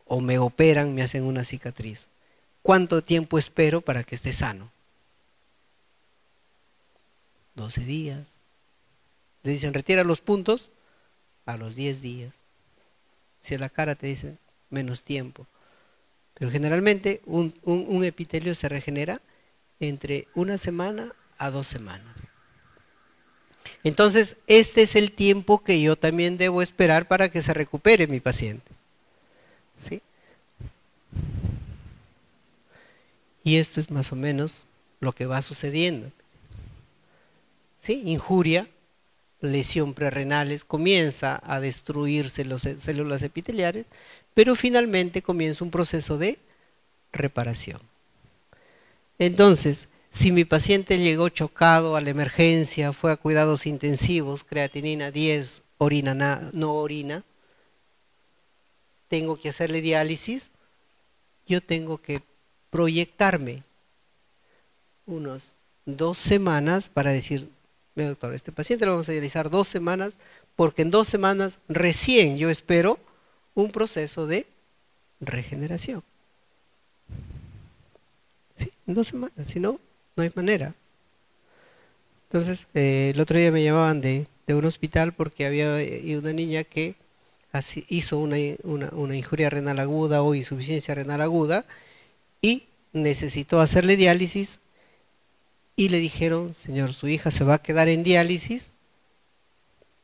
o me operan, me hacen una cicatriz, ¿cuánto tiempo espero para que esté sano? 12 días. Le dicen, retira los puntos a los 10 días. Si a la cara te dicen menos tiempo. Pero generalmente un epitelio se regenera entre 1 semana a 2 semanas. Entonces, este es el tiempo que yo también debo esperar para que se recupere mi paciente. ¿Sí? Y esto es más o menos lo que va sucediendo. ¿Sí? Injuria, lesión prerrenales, comienza a destruirse las células epiteliares, pero finalmente comienza un proceso de reparación. Entonces, si mi paciente llegó chocado a la emergencia, fue a cuidados intensivos, creatinina 10, no orina, tengo que hacerle diálisis, yo tengo que proyectarme unos 2 semanas para decir, doctor, este paciente lo vamos a dializar 2 semanas, porque en 2 semanas recién yo espero un proceso de regeneración. Sí, en 2 semanas, si no, no hay manera. Entonces, el otro día me llamaban de un hospital porque había una niña que hizo una injuria renal aguda o insuficiencia renal aguda y necesitó hacerle diálisis y le dijeron, señor, su hija se va a quedar en diálisis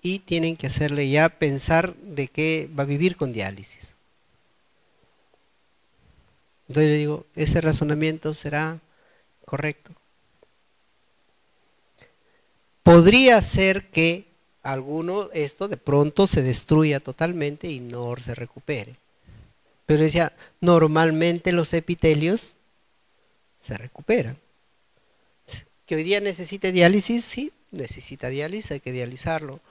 y tienen que hacerle ya pensar de que va a vivir con diálisis. Entonces le digo, ese razonamiento será correcto. Podría ser que esto de pronto se destruya totalmente y no se recupere. Pero decía, normalmente los epitelios se recuperan. Que hoy día necesite diálisis, sí, necesita diálisis, hay que dializarlo.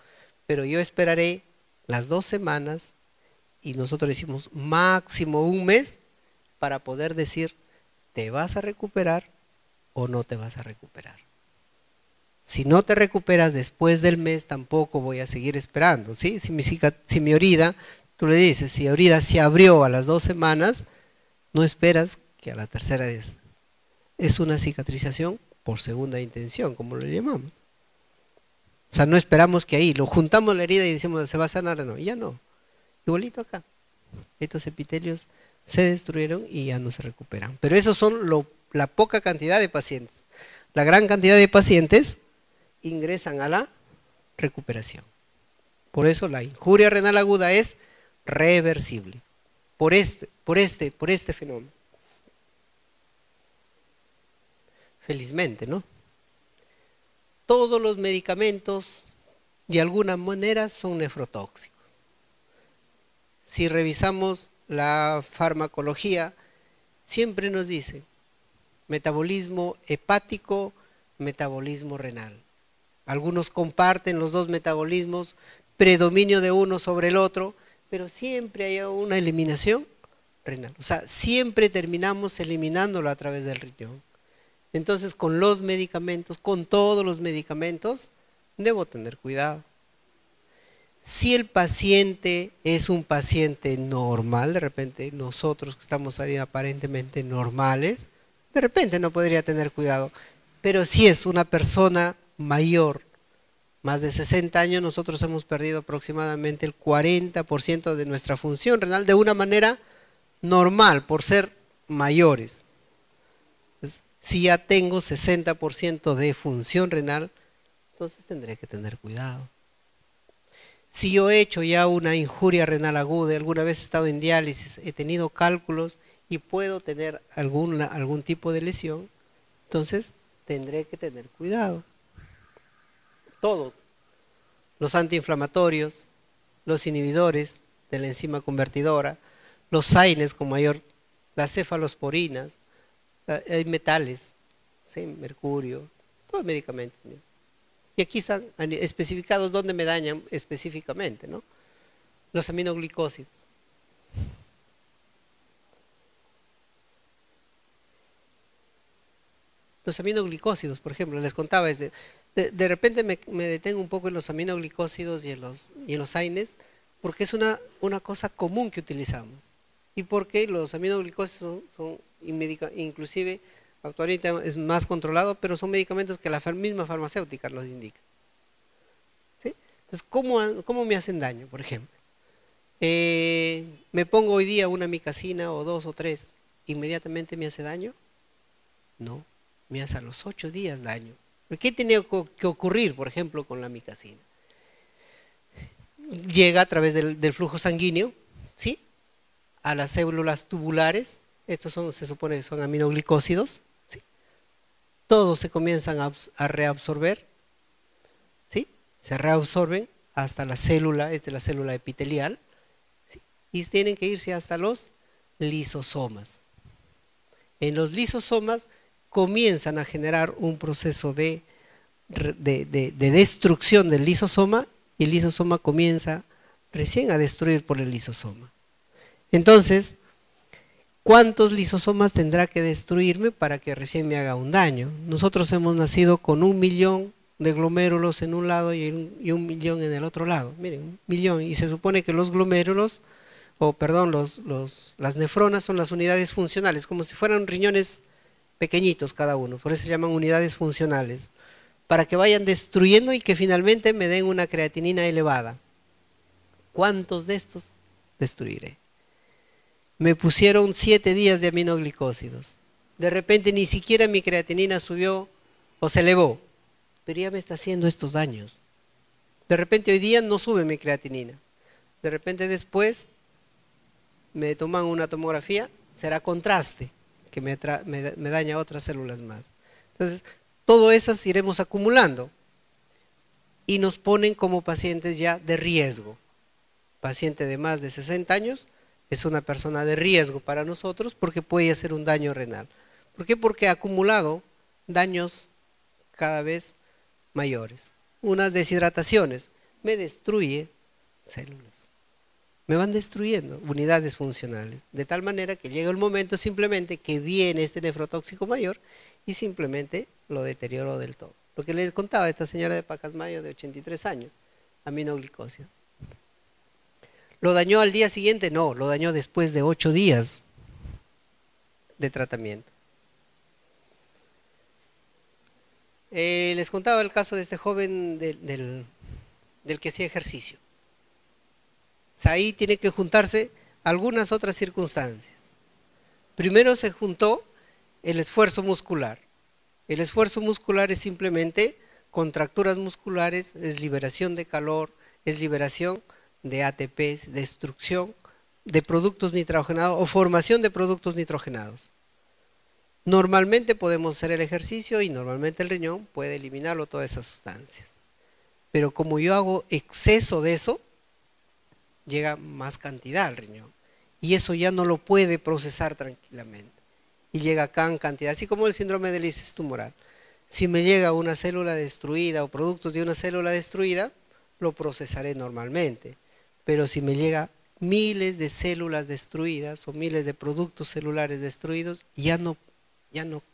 Pero yo esperaré las 2 semanas y nosotros decimos máximo un mes para poder decir, ¿te vas a recuperar o no te vas a recuperar? Si no te recuperas después del mes, tampoco voy a seguir esperando, ¿sí? Si mi herida, tú le dices, si la herida se abrió a las 2 semanas, no esperas que a la tercera vez. Es una cicatrización por segunda intención, como lo llamamos. O sea, no esperamos que ahí, lo juntamos la herida y decimos, ¿se va a sanar? No, ya no. Igualito acá. Estos epitelios se destruyeron y ya no se recuperan. Pero esos son la poca cantidad de pacientes. La gran cantidad de pacientes ingresan a la recuperación. Por eso la injuria renal aguda es reversible. Por este fenómeno. Felizmente, ¿no? Todos los medicamentos de alguna manera son nefrotóxicos. Si revisamos la farmacología, siempre nos dice metabolismo hepático, metabolismo renal. Algunos comparten los dos metabolismos, predominio de uno sobre el otro, pero siempre hay una eliminación renal. O sea, siempre terminamos eliminándolo a través del riñón. Entonces, con los medicamentos, con todos los medicamentos, debo tener cuidado. Si el paciente es un paciente normal, de repente nosotros que estamos ahí aparentemente normales, de repente no podría tener cuidado. Pero si es una persona mayor, más de 60 años, nosotros hemos perdido aproximadamente el 40% de nuestra función renal de una manera normal, por ser mayores. Entonces, si ya tengo 60% de función renal, entonces tendré que tener cuidado. Si yo he hecho ya una injuria renal aguda, alguna vez he estado en diálisis, he tenido cálculos y puedo tener algún tipo de lesión, entonces tendré que tener cuidado. Todos, los antiinflamatorios, los inhibidores de la enzima convertidora, los AINES con mayor, las cefalosporinas, hay metales, ¿sí? Mercurio, todos los medicamentos. ¿Sí? Y aquí están especificados dónde me dañan específicamente, ¿no? Los aminoglicósidos. Los aminoglicósidos, por ejemplo, les contaba, de repente me detengo un poco en los aminoglicósidos y en los AINES, porque es una cosa común que utilizamos. Y porque los aminoglicósidos son inclusive, actualmente es más controlado, pero son medicamentos que la misma farmacéutica los indica. ¿Sí? Entonces, ¿cómo me hacen daño, por ejemplo? Me pongo hoy día una micacina o 2 o 3, ¿inmediatamente me hace daño? No, me hace a los 8 días daño. ¿Qué tiene que ocurrir, por ejemplo, con la micacina? Llega a través del flujo sanguíneo, ¿sí? A las células tubulares, estos se supone que son aminoglicósidos, ¿sí? Todos se comienzan a reabsorber, ¿sí? Se reabsorben hasta la célula, esta es la célula epitelial, ¿sí? Y tienen que irse hasta los lisosomas. En los lisosomas comienzan a generar un proceso de destrucción del lisosoma y el lisosoma comienza recién a destruir por el lisosoma. Entonces, ¿cuántos lisosomas tendrá que destruirme para que recién me haga un daño? Nosotros hemos nacido con 1 millón de glomérulos en un lado y 1 millón en el otro lado. Miren, 1 millón. Y se supone que los glomérulos, las nefronas son las unidades funcionales, como si fueran riñones pequeñitos cada uno. Por eso se llaman unidades funcionales. Para que vayan destruyendo y que finalmente me den una creatinina elevada. ¿Cuántos de estos destruiré? Me pusieron 7 días de aminoglicósidos. De repente ni siquiera mi creatinina subió o se elevó, pero ya me está haciendo estos daños. De repente hoy día no sube mi creatinina. De repente después me toman una tomografía, será contraste, que me daña otras células más. Entonces, todo esas iremos acumulando y nos ponen como pacientes ya de riesgo. Paciente de más de 60 años es una persona de riesgo para nosotros porque puede hacer un daño renal. ¿Por qué? Porque ha acumulado daños cada vez mayores. Unas deshidrataciones, me destruye células, me van destruyendo unidades funcionales, de tal manera que llega el momento simplemente que viene este nefrotóxico mayor y simplemente lo deterioro del todo. Lo que les contaba esta señora de Pacasmayo de 83 años, aminoglucosia. ¿Lo dañó al día siguiente? No, lo dañó después de 8 días de tratamiento. Les contaba el caso de este joven del que hacía ejercicio. O sea, ahí tiene que juntarse algunas otras circunstancias. Primero se juntó el esfuerzo muscular. El esfuerzo muscular es simplemente contracturas musculares, es liberación de calor, es liberación de ATP, destrucción de productos nitrogenados o formación de productos nitrogenados. Normalmente podemos hacer el ejercicio y normalmente el riñón puede eliminarlo todas esas sustancias. Pero como yo hago exceso de eso, llega más cantidad al riñón. Y eso ya no lo puede procesar tranquilamente. Y llega acá en cantidad, así como el síndrome de lisis tumoral. Si me llega una célula destruida o productos de una célula destruida, lo procesaré normalmente. Pero si me llega miles de células destruidas o miles de productos celulares destruidos, ya no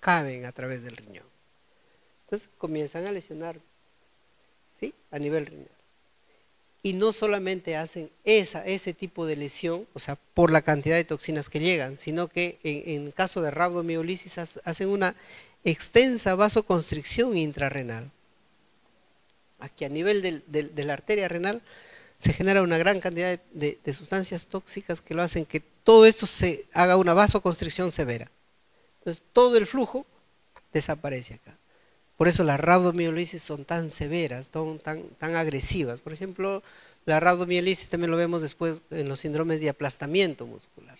caben a través del riñón. Entonces comienzan a lesionar, ¿sí?, a nivel renal. Y no solamente hacen ese tipo de lesión, o sea, por la cantidad de toxinas que llegan, sino que en caso de rhabdomiolisis hacen una extensa vasoconstricción intrarrenal. Aquí a nivel de la arteria renal se genera una gran cantidad de sustancias tóxicas que lo hacen que todo esto se haga una vasoconstricción severa. Entonces todo el flujo desaparece acá. Por eso las rhabdomiolisis son tan severas, tan agresivas. Por ejemplo, la rhabdomiolisis también lo vemos después en los síndromes de aplastamiento muscular,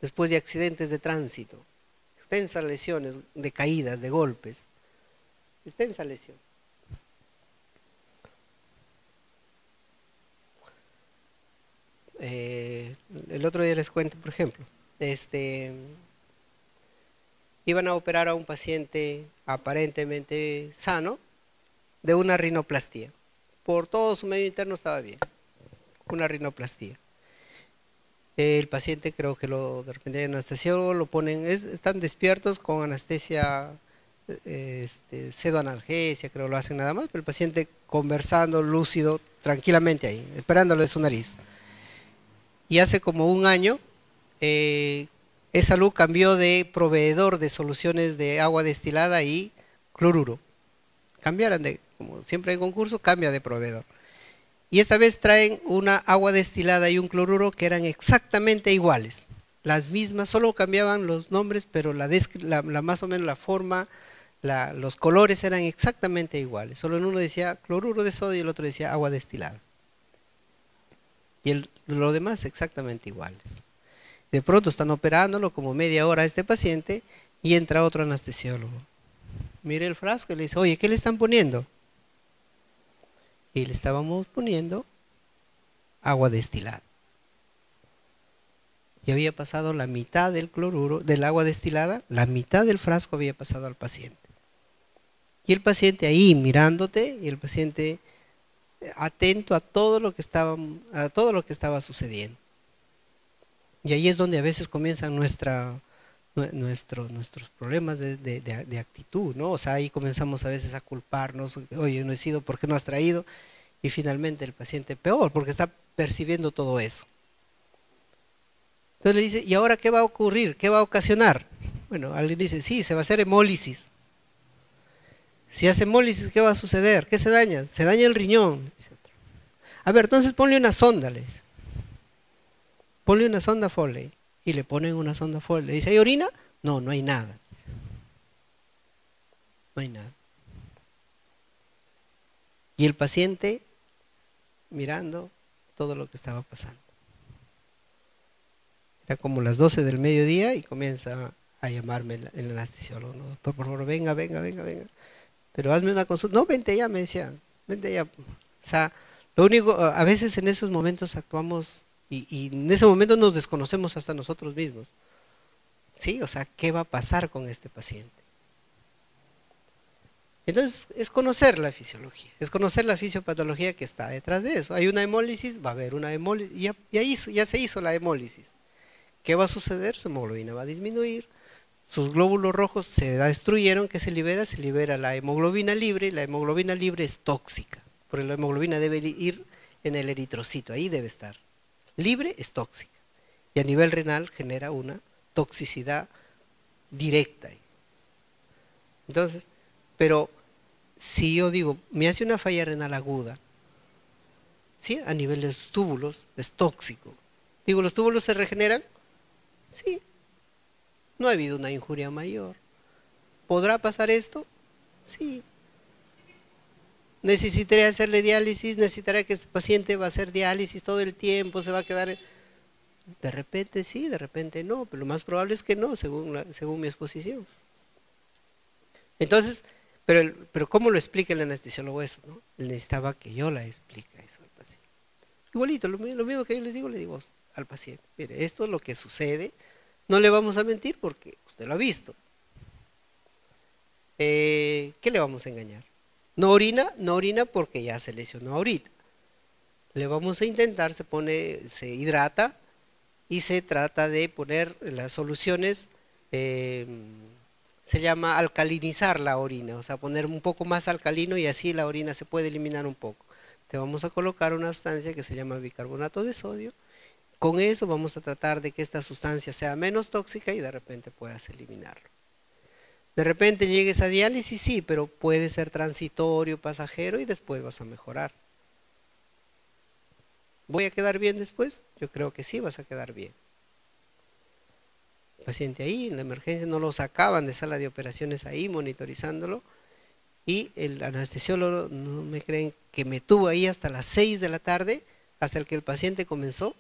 después de accidentes de tránsito, extensas lesiones de caídas, de golpes, extensa lesión. El otro día les cuento, por ejemplo, iban a operar a un paciente aparentemente sano de una rinoplastía. Por todo su medio interno estaba bien, una rinoplastía. El paciente creo que de repente hay anestesiólogo, lo ponen, están despiertos con anestesia, pseudoanalgesia, creo lo hacen nada más, pero el paciente conversando, lúcido, tranquilamente ahí, esperándolo de su nariz. Y hace como un año, esa luz cambió de proveedor de soluciones de agua destilada y cloruro. Cambiaron como siempre en concurso, cambia de proveedor. Y esta vez traen una agua destilada y un cloruro que eran exactamente iguales. Las mismas, solo cambiaban los nombres, pero más o menos la forma, los colores eran exactamente iguales. Solo en uno decía cloruro de sodio y el otro decía agua destilada. Y lo demás exactamente iguales. De pronto están operándolo como media hora a este paciente y entra otro anestesiólogo. Mire el frasco y le dice, oye, ¿qué le están poniendo? Y le estábamos poniendo agua destilada. Y había pasado la mitad del cloruro, del agua destilada, la mitad del frasco había pasado al paciente. Y el paciente ahí mirándote, y el paciente atento a todo lo que estaba sucediendo. Y ahí es donde a veces comienzan nuestros problemas de actitud, ¿no? O sea, ahí comenzamos a veces a culparnos, oye, no he sido, ¿por qué no has traído? Y finalmente el paciente peor, porque está percibiendo todo eso. Entonces le dice, ¿y ahora qué va a ocurrir? ¿Qué va a ocasionar? Bueno, alguien dice, sí, se va a hacer hemólisis. Si hace hemólisis, ¿qué va a suceder? ¿Qué se daña? Se daña el riñón. A ver, entonces ponle una sonda, le dice. Ponle una sonda Foley. Y le ponen una sonda Foley. Le dice, ¿hay orina? No, no hay nada. No hay nada. Y el paciente mirando todo lo que estaba pasando. Era como las 12 del mediodía y comienza a llamarme el anestesiólogo, ¿no? Doctor, por favor, venga, venga, venga, venga. Pero hazme una consulta. No, vente ya, me decían, vente ya. O sea, lo único, a veces en esos momentos actuamos y en ese momento nos desconocemos hasta nosotros mismos. ¿Sí? O sea, ¿qué va a pasar con este paciente? Entonces, es conocer la fisiología, es conocer la fisiopatología que está detrás de eso. Hay una hemólisis, va a haber una hemólisis, ya se hizo la hemólisis. ¿Qué va a suceder? Su hemoglobina va a disminuir, sus glóbulos rojos se destruyeron, ¿qué se libera? Se libera la hemoglobina libre, y la hemoglobina libre es tóxica, porque la hemoglobina debe ir en el eritrocito, ahí debe estar. Libre es tóxica, y a nivel renal genera una toxicidad directa. Entonces, pero si yo digo, me hace una falla renal aguda, ¿sí? A nivel de los túbulos es tóxico. Digo, ¿los túbulos se regeneran? Sí, no ha habido una injuria mayor. ¿Podrá pasar esto? Sí. ¿Necesitaré hacerle diálisis? ¿Necesitará que este paciente va a hacer diálisis todo el tiempo? ¿Se va a quedar? De repente sí, de repente no, pero lo más probable es que no, según mi exposición. Entonces, pero ¿cómo lo explica el anestesiólogo eso, no? Él necesitaba que yo la explique eso al paciente. Igualito, lo mismo que yo les digo, le digo al paciente, mire, esto es lo que sucede, no le vamos a mentir porque usted lo ha visto. ¿Qué le vamos a engañar? No orina, no orina porque ya se lesionó ahorita. Le vamos a intentar, se hidrata y se trata de poner las soluciones, se llama alcalinizar la orina, o sea, poner un poco más alcalino y así la orina se puede eliminar un poco. Te vamos a colocar una sustancia que se llama bicarbonato de sodio. Con eso vamos a tratar de que esta sustancia sea menos tóxica y de repente puedas eliminarlo. De repente llegues a diálisis, sí, pero puede ser transitorio, pasajero y después vas a mejorar. ¿Voy a quedar bien después? Yo creo que sí vas a quedar bien. El paciente ahí, en la emergencia, no lo sacaban de sala de operaciones ahí, monitorizándolo. Y el anestesiólogo, no me creen, que me tuvo ahí hasta las 6 de la tarde, hasta el que el paciente comenzó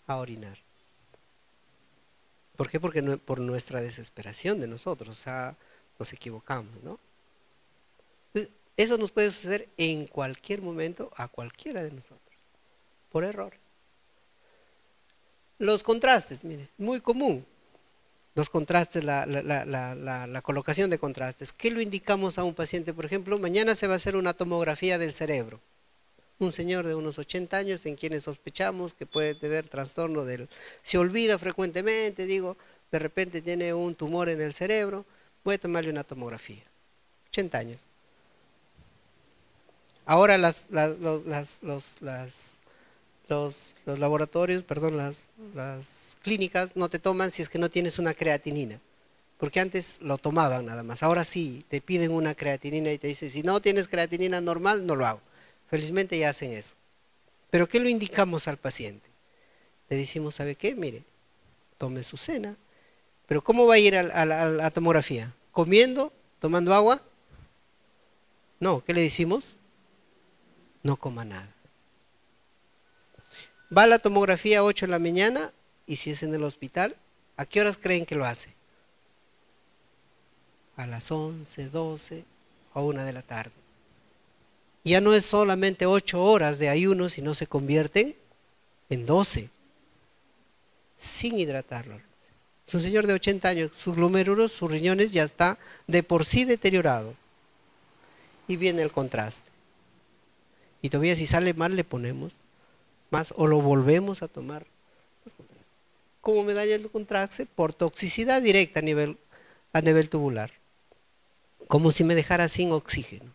a orinar. ¿Por qué? Porque no, por nuestra desesperación de nosotros, o sea, nos equivocamos, ¿no? Entonces, eso nos puede suceder en cualquier momento a cualquiera de nosotros, por errores. Los contrastes, mire, muy común. Los contrastes, la colocación de contrastes. ¿Qué lo indicamos a un paciente? Por ejemplo, mañana se va a hacer una tomografía del cerebro. Un señor de unos 80 años en quienes sospechamos que puede tener trastorno del... Se olvida frecuentemente, digo, de repente tiene un tumor en el cerebro, voy a tomarle una tomografía. 80 años. Ahora los laboratorios, perdón, las clínicas no te toman si es que no tienes una creatinina. Porque antes lo tomaban nada más. Ahora sí, te piden una creatinina y te dicen, si no tienes creatinina normal, no lo hago. Felizmente ya hacen eso. Pero ¿qué lo indicamos al paciente? Le decimos, ¿sabe qué? Mire, tome su cena. Pero ¿cómo va a ir a la tomografía? ¿Comiendo? ¿Tomando agua? No, ¿qué le decimos? No coma nada. Va a la tomografía a 8 de la mañana y si es en el hospital, ¿a qué horas creen que lo hace? A las 11, 12 o 1 de la tarde. Ya no es solamente 8 horas de ayuno, sino se convierten en 12, sin hidratarlo. Es un señor de 80 años, sus glomérulos, sus riñones ya está de por sí deteriorado. Y viene el contraste. Y todavía si sale mal le ponemos más o lo volvemos a tomar. ¿Cómo me daña el contraste? Por toxicidad directa a nivel tubular. Como si me dejara sin oxígeno.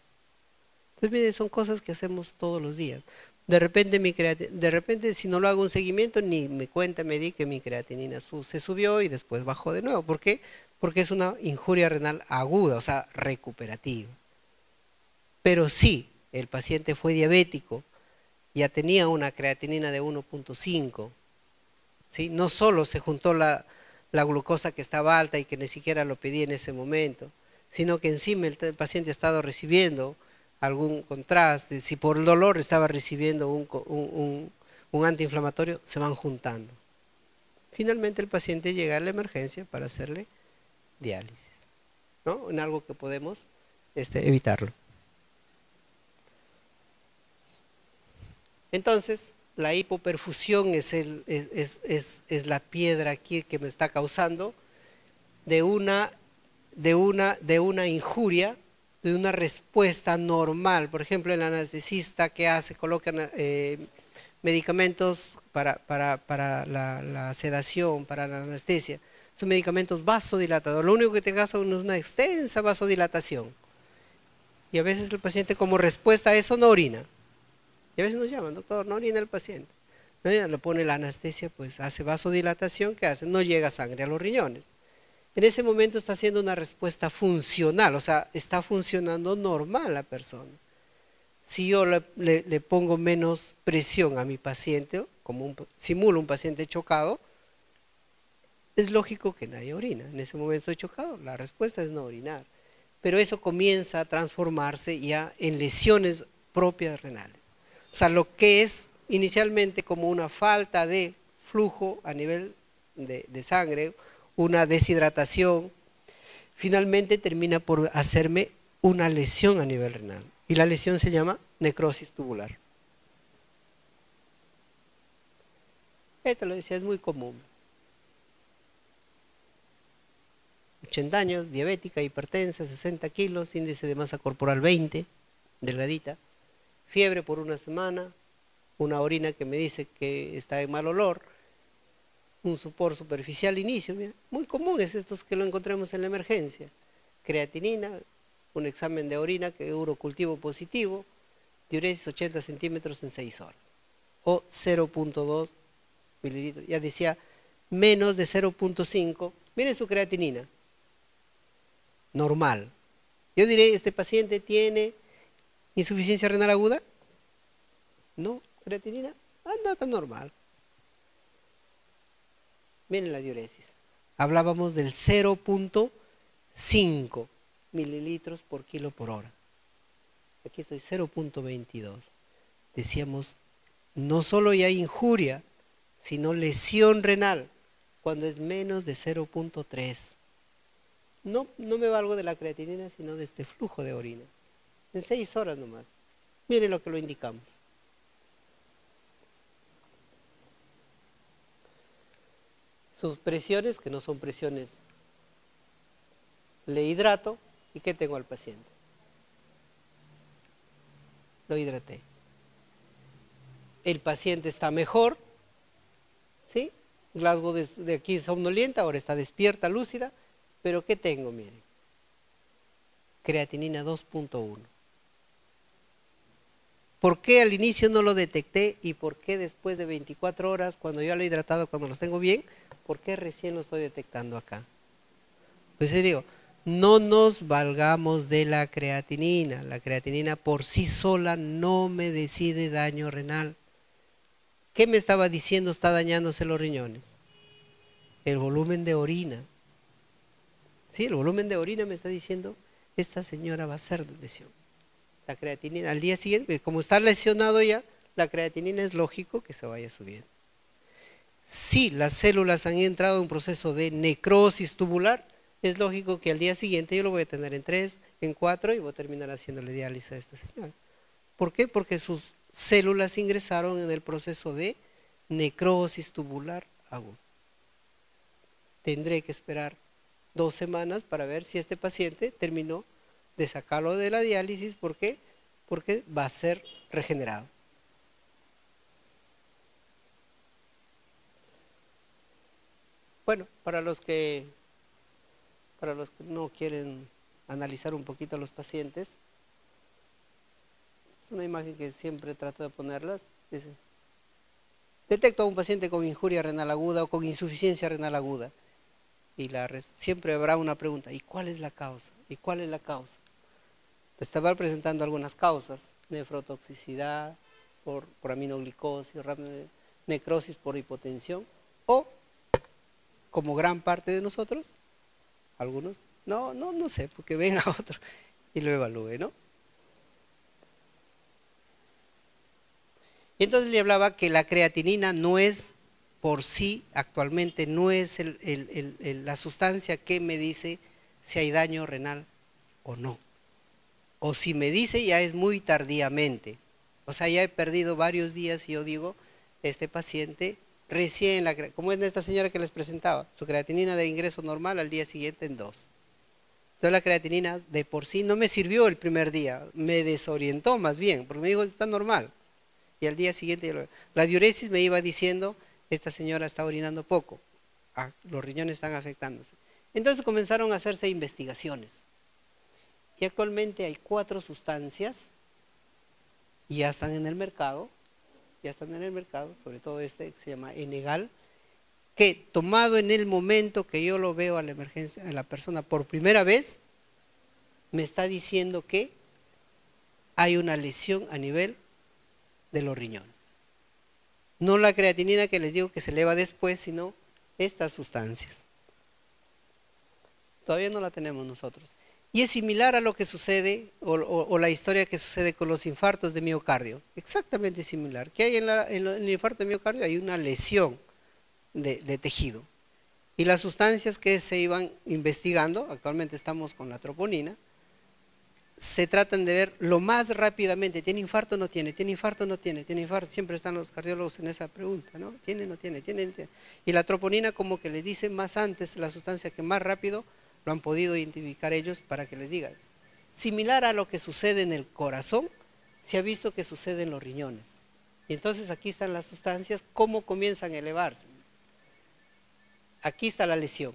Entonces, mire, son cosas que hacemos todos los días. De repente si no lo hago un seguimiento, ni me cuenta, me di que mi creatinina se subió y después bajó de nuevo. ¿Por qué? Porque es una injuria renal aguda, o sea, recuperativa. Pero sí, el paciente fue diabético, ya tenía una creatinina de 1.5, ¿sí? No solo se juntó la glucosa que estaba alta y que ni siquiera lo pedí en ese momento, sino que encima el paciente ha estado recibiendo algún contraste, si por el dolor estaba recibiendo un antiinflamatorio, se van juntando. Finalmente el paciente llega a la emergencia para hacerle diálisis, ¿no? En algo que podemos evitarlo. Entonces, la hipoperfusión es la piedra aquí que me está causando de una injuria, de una respuesta normal. Por ejemplo, el anestesista, ¿qué hace? Coloca medicamentos para la sedación, para la anestesia. Son medicamentos vasodilatadores. Lo único que te causa es una extensa vasodilatación. Y a veces el paciente, como respuesta a eso, no orina. Y a veces nos llaman, doctor, no orina el paciente. No orina, le pone la anestesia, pues hace vasodilatación, ¿qué hace? No llega sangre a los riñones. En ese momento está haciendo una respuesta funcional, o sea, está funcionando normal la persona. Si yo le pongo menos presión a mi paciente, como simulo un paciente chocado, es lógico que nadie orina. En ese momento estoy chocado, la respuesta es no orinar. Pero eso comienza a transformarse ya en lesiones propias renales. O sea, lo que es inicialmente como una falta de flujo a nivel de sangre, una deshidratación, finalmente termina por hacerme una lesión a nivel renal. Y la lesión se llama necrosis tubular. Esto lo decía, es muy común. 80 años, diabética, hipertensa, 60 kilos, índice de masa corporal 20, delgadita, fiebre por una semana, una orina que me dice que está de mal olor, un sopor superficial inicio, mira, muy comunes estos que lo encontremos en la emergencia, creatinina, un examen de orina que urocultivo positivo, diuresis 80 centímetros en 6 horas, o 0.2 mililitros, ya decía menos de 0.5, miren su creatinina, normal. Yo diré, ¿este paciente tiene insuficiencia renal aguda? No, creatinina, anda tan normal. Miren la diuresis. Hablábamos del 0.5 mililitros por kilo por hora. Aquí estoy 0.22. Decíamos, no solo ya hay injuria, sino lesión renal, cuando es menos de 0.3. No me valgo de la creatinina, sino de este flujo de orina. En 6 horas nomás. Miren lo que lo indicamos. Sus presiones, que no son presiones, le hidrato, ¿y qué tengo al paciente? Lo hidraté. El paciente está mejor, ¿sí? Glasgow de aquí somnolienta, ahora está despierta, lúcida, pero ¿qué tengo? Miren, creatinina 2.1. ¿Por qué al inicio no lo detecté y por qué después de 24 horas, cuando yo lo he hidratado, cuando los tengo bien, por qué recién lo estoy detectando acá? Pues digo, no nos valgamos de la creatinina. La creatinina por sí sola no me decide daño renal. ¿Qué me estaba diciendo está dañándose los riñones? El volumen de orina. Sí, el volumen de orina me está diciendo, esta señora va a ser de lesión. La creatinina, al día siguiente, como está lesionado ya, la creatinina es lógico que se vaya subiendo. Si las células han entrado en un proceso de necrosis tubular, es lógico que al día siguiente yo lo voy a tener en 3, en 4 y voy a terminar haciéndole diálisis a esta señora. ¿Por qué? Porque sus células ingresaron en el proceso de necrosis tubular aguda. Tendré que esperar 2 semanas para ver si este paciente terminó de sacarlo de la diálisis. ¿Por qué? Porque va a ser regenerado. Bueno, para los que no quieren analizar un poquito a los pacientes, es una imagen que siempre trato de ponerlas. Dice, detecto a un paciente con injuria renal aguda o con insuficiencia renal aguda. Y siempre habrá una pregunta, ¿y cuál es la causa? ¿Y cuál es la causa? Estaba presentando algunas causas, nefrotoxicidad por aminoglicosis, necrosis por hipotensión, o, como gran parte de nosotros, algunos, no sé, porque ven a otro y lo evalúe, ¿no? Y entonces le hablaba que la creatinina no es por sí actualmente no es la sustancia que me dice si hay daño renal o no. O si me dice ya es muy tardíamente. O sea, ya he perdido varios días y yo digo, este paciente recién, como es esta señora que les presentaba, su creatinina de ingreso normal al día siguiente en 2. Entonces la creatinina de por sí no me sirvió el primer día, me desorientó más bien, porque me dijo, está normal. Y al día siguiente, la diuresis me iba diciendo, esta señora está orinando poco, los riñones están afectándose. Entonces comenzaron a hacerse investigaciones. Y actualmente hay 4 sustancias, y ya están en el mercado, sobre todo este que se llama Enegal, que tomado en el momento que yo lo veo a la emergencia, a la persona por primera vez, me está diciendo que hay una lesión a nivel de los riñones. No la creatinina que les digo que se eleva después, sino estas sustancias. Todavía no la tenemos nosotros. Y es similar a lo que sucede, o la historia que sucede con los infartos de miocardio. Exactamente similar. ¿Qué hay en el infarto de miocardio? Hay una lesión de tejido. Y las sustancias que se iban investigando, actualmente estamos con la troponina, se tratan de ver lo más rápidamente, ¿tiene infarto o no tiene? ¿Tiene infarto o no tiene? ¿Tiene infarto? Siempre están los cardiólogos en esa pregunta, ¿no? ¿Tiene o no tiene? ¿Tiene o no tiene? Y la troponina como que les dice más antes, la sustancia que más rápido lo han podido identificar ellos para que les digas. Similar a lo que sucede en el corazón, se ha visto que sucede en los riñones. Y entonces aquí están las sustancias, cómo comienzan a elevarse. Aquí está la lesión.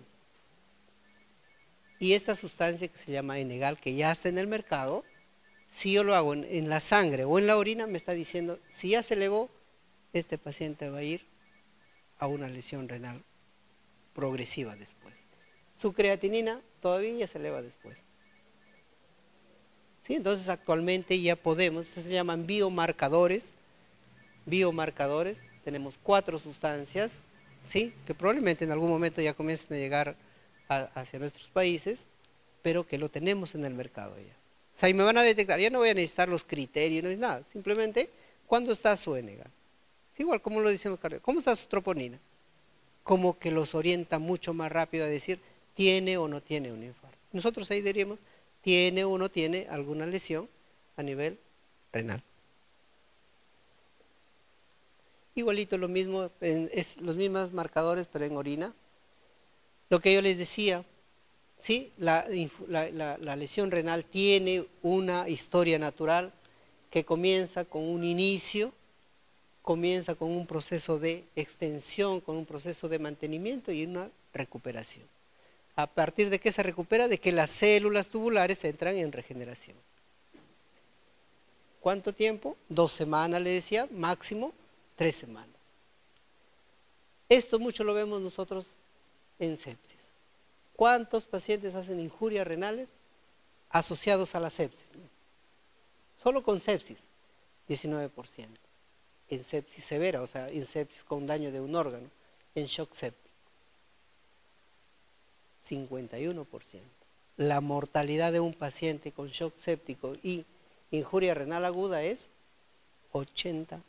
Y esta sustancia que se llama Enegal, que ya está en el mercado, si yo lo hago en la sangre o en la orina, me está diciendo, si ya se elevó, este paciente va a ir a una lesión renal progresiva después. Su creatinina todavía se eleva después. ¿Sí? Entonces actualmente ya podemos, estos se llaman biomarcadores, tenemos 4 sustancias, ¿sí? Que probablemente en algún momento ya comiencen a llegar hacia nuestros países, pero que lo tenemos en el mercado ya. O sea, y me van a detectar, ya no voy a necesitar los criterios, no es nada, simplemente, ¿cuándo está su Enegal? Es igual como lo dicen los cardiólogos, ¿cómo está su troponina? Como que los orienta mucho más rápido a decir, ¿tiene o no tiene un infarto? Nosotros ahí diríamos, ¿tiene o no tiene alguna lesión a nivel renal? Igualito lo mismo, es los mismos marcadores, pero en orina. Lo que yo les decía, ¿sí? La lesión renal tiene una historia natural que comienza con un inicio, comienza con un proceso de extensión, con un proceso de mantenimiento y una recuperación. ¿A partir de qué se recupera? De que las células tubulares entran en regeneración. ¿Cuánto tiempo? 2 semanas, le decía, máximo 3 semanas. Esto mucho lo vemos nosotros en sepsis. ¿Cuántos pacientes hacen injurias renales asociados a la sepsis? Solo con sepsis, 19%. En sepsis severa, o sea, en sepsis con daño de un órgano, en shock séptico, 51%. La mortalidad de un paciente con shock séptico y injuria renal aguda es 80%.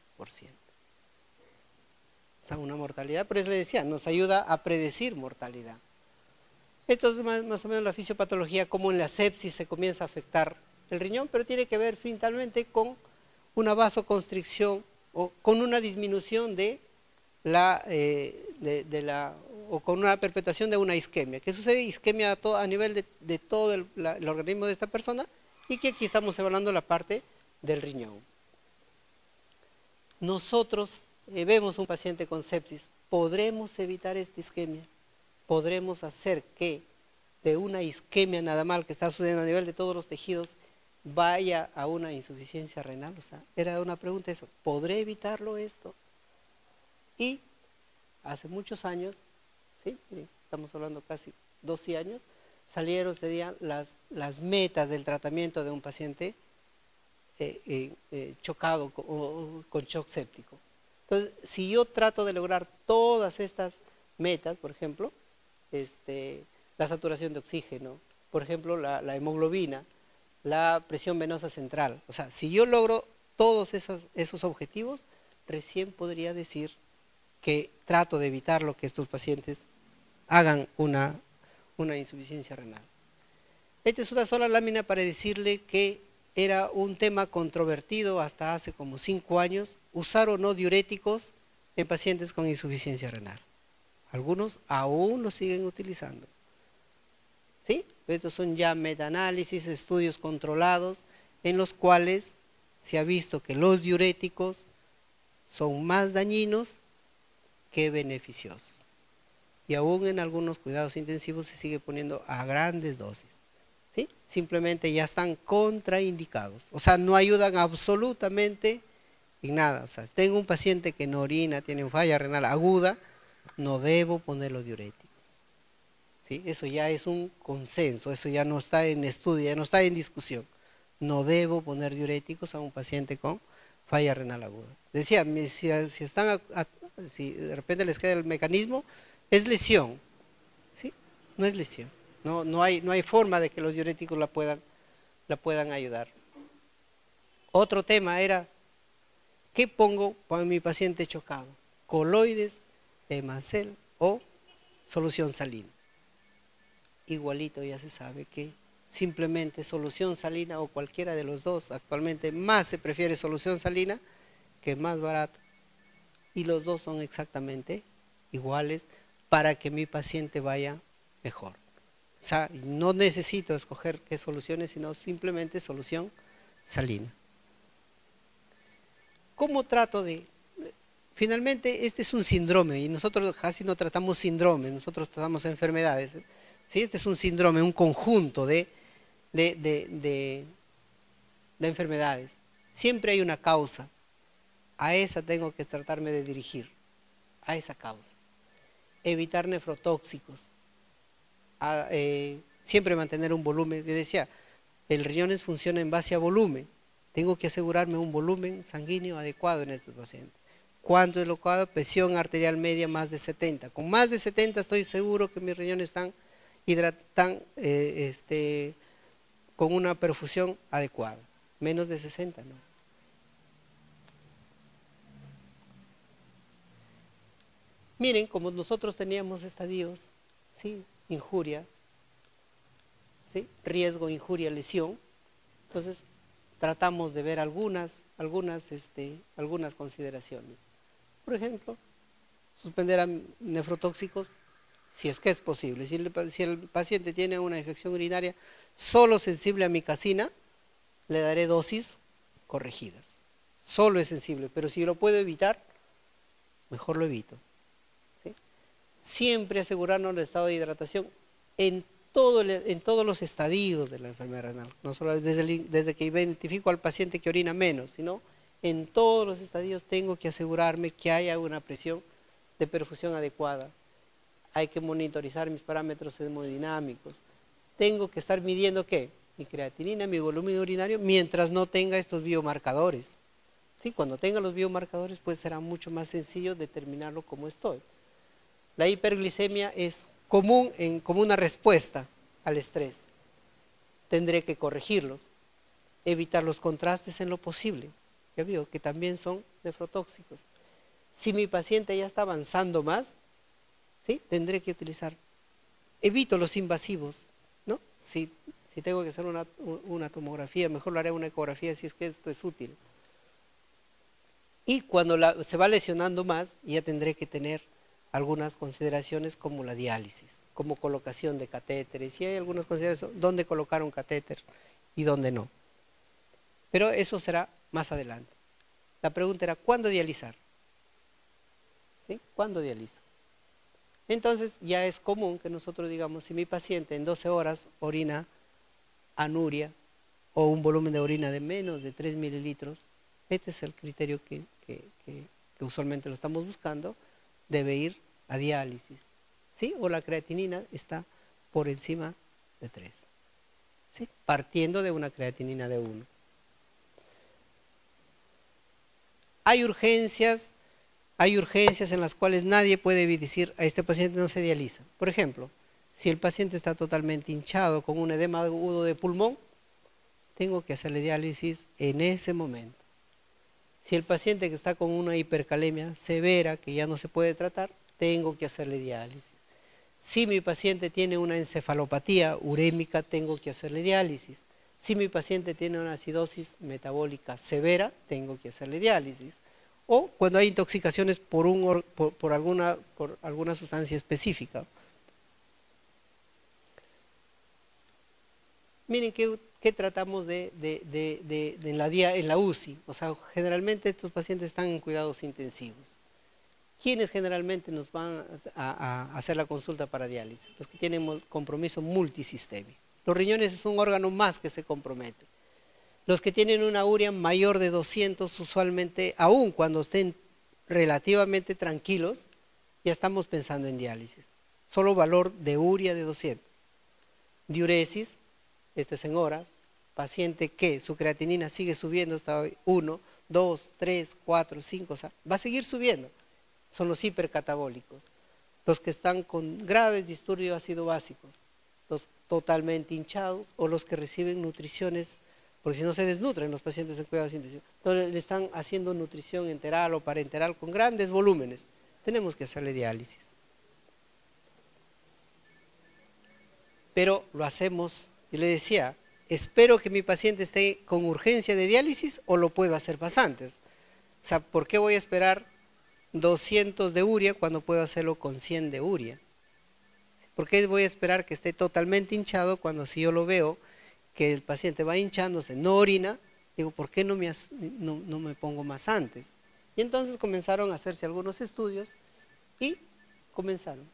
O sea, una mortalidad, por eso le decía, nos ayuda a predecir mortalidad. Esto es más o menos la fisiopatología, cómo en la sepsis se comienza a afectar el riñón, pero tiene que ver finalmente con una vasoconstricción o con una disminución o con una perpetuación de una isquemia. ¿Qué sucede? Isquemia a nivel de todo el organismo de esta persona, y que aquí estamos evaluando la parte del riñón. Nosotros vemos un paciente con sepsis, ¿podremos evitar esta isquemia? ¿Podremos hacer que de una isquemia nada mal que está sucediendo a nivel de todos los tejidos vaya a una insuficiencia renal? O sea, era una pregunta eso, ¿podré evitarlo esto? Y hace muchos años, ¿sí? Estamos hablando casi 12 años, serían las metas del tratamiento de un paciente chocado con shock séptico. Entonces, si yo trato de lograr todas estas metas, por ejemplo, la saturación de oxígeno, por ejemplo, la hemoglobina, la presión venosa central, o sea, si yo logro todos esos objetivos, recién podría decir que trato de evitar lo que estos pacientes hagan una insuficiencia renal. Esta es una sola lámina para decirle que era un tema controvertido hasta hace como 5 años, usar o no diuréticos en pacientes con insuficiencia renal. Algunos aún lo siguen utilizando. ¿Sí? Estos son ya metaanálisis, estudios controlados, en los cuales se ha visto que los diuréticos son más dañinos que beneficiosos. Y aún en algunos cuidados intensivos se sigue poniendo a grandes dosis. ¿Sí? Simplemente ya están contraindicados. O sea, no ayudan absolutamente en nada. O sea, tengo un paciente que no orina, tiene falla renal aguda, no debo poner los diuréticos. ¿Sí? Eso ya es un consenso, eso ya no está en estudio, ya no está en discusión. No debo poner diuréticos a un paciente con falla renal aguda. Decía, si de repente les queda el mecanismo, es lesión, ¿sí? No es lesión. No hay forma de que los diuréticos la puedan ayudar. Otro tema era, ¿qué pongo para mi paciente chocado? Coloides, Hemacel o solución salina. Igualito ya se sabe que simplemente solución salina o cualquiera de los dos, actualmente más se prefiere solución salina que más barato. Y los dos son exactamente iguales para que mi paciente vaya mejor. O sea, no necesito escoger qué soluciones, sino simplemente solución salina. ¿Cómo trato de...? Finalmente, este es un síndrome y nosotros casi no tratamos síndrome, nosotros tratamos enfermedades. ¿Sí? Este es un síndrome, un conjunto de enfermedades. Siempre hay una causa. A esa tengo que tratarme de dirigir, a esa causa. Evitar nefrotóxicos. Siempre mantener un volumen. Yo decía, el riñones funciona en base a volumen. Tengo que asegurarme un volumen sanguíneo adecuado en estos pacientes. ¿Cuánto es lo adecuado? Presión arterial media más de 70. Con más de 70 estoy seguro que mis riñones están con una perfusión adecuada. Menos de 60, ¿no? Miren, como nosotros teníamos estadios, ¿sí? Injuria, ¿sí? Riesgo, injuria, lesión. Entonces, tratamos de ver algunas consideraciones. Por ejemplo, suspender a nefrotóxicos, si es que es posible. Si el paciente tiene una infección urinaria solo sensible a micacina, le daré dosis corregidas. Solo es sensible, pero si lo puedo evitar, mejor lo evito. ¿Sí? Siempre asegurarnos el estado de hidratación en todos los estadios de la enfermedad renal. No solo desde que identifico al paciente que orina menos, sino en todos los estadios tengo que asegurarme que haya una presión de perfusión adecuada. Hay que monitorizar mis parámetros hemodinámicos. Tengo que estar midiendo ¿qué? Mi creatinina, mi volumen urinario, mientras no tenga estos biomarcadores. ¿Sí? Cuando tenga los biomarcadores, pues será mucho más sencillo determinarlo como estoy. La hiperglicemia es común como una respuesta al estrés. Tendré que corregirlos, evitar los contrastes en lo posible. Ya veo que también son nefrotóxicos. Si mi paciente ya está avanzando más, ¿sí? Tendré que utilizar, evito los invasivos, ¿no? Si tengo que hacer una tomografía, mejor lo haré una ecografía si es que esto es útil. Y cuando se va lesionando más, ya tendré que tener algunas consideraciones como la diálisis, como colocación de catéteres, y hay algunas consideraciones, dónde colocar un catéter y dónde no. Pero eso será más adelante. La pregunta era, ¿cuándo dializar? ¿Sí? ¿Cuándo dializo? Entonces ya es común que nosotros digamos, si mi paciente en 12 horas orina anuria o un volumen de orina de menos de 3 mililitros, este es el criterio que usualmente lo estamos buscando, debe ir a diálisis, ¿sí? O la creatinina está por encima de 3, ¿sí? Partiendo de una creatinina de 1. Hay urgencias en las cuales nadie puede decir a este paciente no se dializa. Por ejemplo, si el paciente está totalmente hinchado con un edema agudo de pulmón, tengo que hacerle diálisis en ese momento. Si el paciente que está con una hipercalemia severa, que ya no se puede tratar, tengo que hacerle diálisis. Si mi paciente tiene una encefalopatía urémica, tengo que hacerle diálisis. Si mi paciente tiene una acidosis metabólica severa, tengo que hacerle diálisis. O cuando hay intoxicaciones por alguna sustancia específica. Miren qué tratamos en la UCI. O sea, generalmente estos pacientes están en cuidados intensivos. ¿Quiénes generalmente nos van a hacer la consulta para diálisis? Los que tienen compromiso multisistémico. Los riñones es un órgano más que se compromete. Los que tienen una urea mayor de 200, usualmente, aún cuando estén relativamente tranquilos, ya estamos pensando en diálisis. Solo valor de urea de 200. Diuresis, esto es en horas. Paciente que su creatinina sigue subiendo hasta hoy, 1, 2, 3, 4, 5, o sea, va a seguir subiendo. Son los hipercatabólicos, los que están con graves disturbios ácido básicos, los totalmente hinchados o los que reciben nutriciones, porque si no se desnutren los pacientes en cuidados intensivos. Entonces le están haciendo nutrición enteral o parenteral con grandes volúmenes. Tenemos que hacerle diálisis. Pero lo hacemos, y le decía, espero que mi paciente esté con urgencia de diálisis o lo puedo hacer más antes. O sea, ¿por qué voy a esperar 200 de urea cuando puedo hacerlo con 100 de urea? ¿Por qué voy a esperar que esté totalmente hinchado cuando si yo lo veo que el paciente va hinchándose, no orina? Digo, ¿por qué no me pongo más antes? Y entonces comenzaron a hacerse algunos estudios y comenzaron.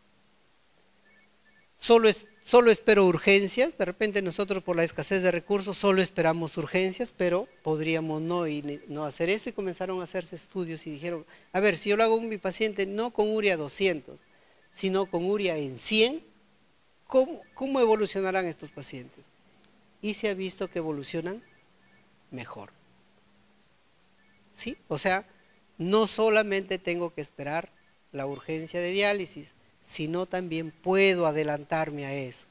Solo espero urgencias, de repente nosotros por la escasez de recursos solo esperamos urgencias, pero podríamos no hacer eso, y comenzaron a hacerse estudios y dijeron, a ver, si yo lo hago con mi paciente no con urea 200, sino con urea en 100, ¿cómo evolucionarán estos pacientes? Y se ha visto que evolucionan mejor. ¿Sí? O sea, no solamente tengo que esperar la urgencia de diálisis, sino también puedo adelantarme a eso.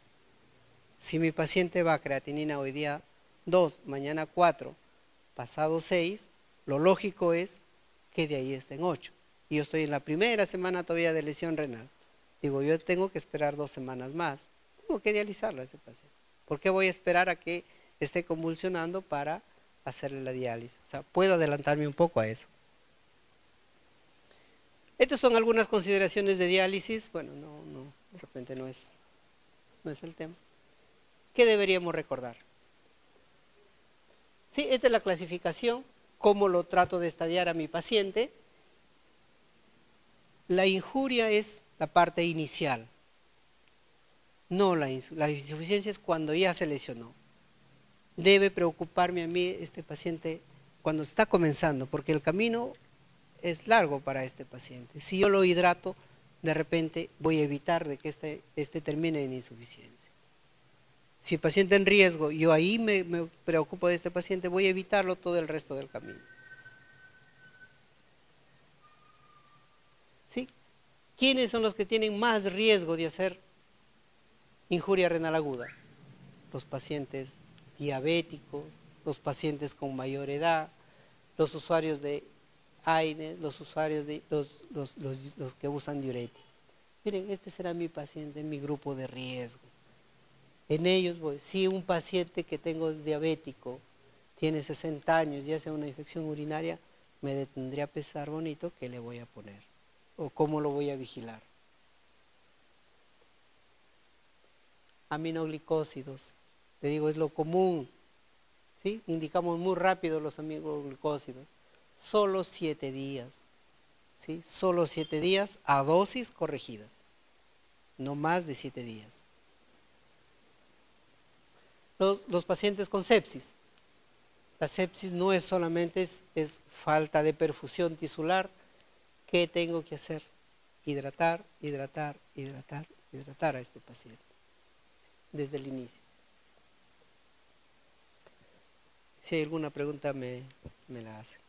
Si mi paciente va a creatinina hoy día 2, mañana 4, pasado 6, lo lógico es que de ahí esté en 8. Y yo estoy en la primera semana todavía de lesión renal. Digo, yo tengo que esperar 2 semanas más. Tengo que dializarlo a ese paciente. ¿Por qué voy a esperar a que esté convulsionando para hacerle la diálisis? O sea, puedo adelantarme un poco a eso. Estas son algunas consideraciones de diálisis. Bueno, de repente no es el tema. ¿Qué deberíamos recordar? Sí, esta es la clasificación, cómo lo trato de estadiar a mi paciente. La injuria es la parte inicial. No, la insuficiencia es cuando ya se lesionó. Debe preocuparme a mí este paciente cuando está comenzando, porque el camino es largo para este paciente. Si yo lo hidrato, de repente voy a evitar de que este termine en insuficiencia. Si el paciente en riesgo, yo ahí me preocupo de este paciente, voy a evitarlo todo el resto del camino. ¿Sí? ¿Quiénes son los que tienen más riesgo de hacer injuria renal aguda? Los pacientes diabéticos, los pacientes con mayor edad, los usuarios de AINES, los usuarios de los que usan diuréticos. Miren, este será mi paciente, mi grupo de riesgo. En ellos voy. Si un paciente que tengo diabético tiene 60 años y hace una infección urinaria, me detendría a pensar bonito qué le voy a poner o cómo lo voy a vigilar. Aminoglicósidos, te digo, es lo común, ¿sí? Indicamos muy rápido los aminoglicósidos. Solo 7 días, ¿sí? Solo 7 días a dosis corregidas, no más de 7 días. Los pacientes con sepsis. La sepsis no es solamente es falta de perfusión tisular. ¿Qué tengo que hacer? Hidratar, hidratar, hidratar, hidratar a este paciente desde el inicio. Si hay alguna pregunta me la hace.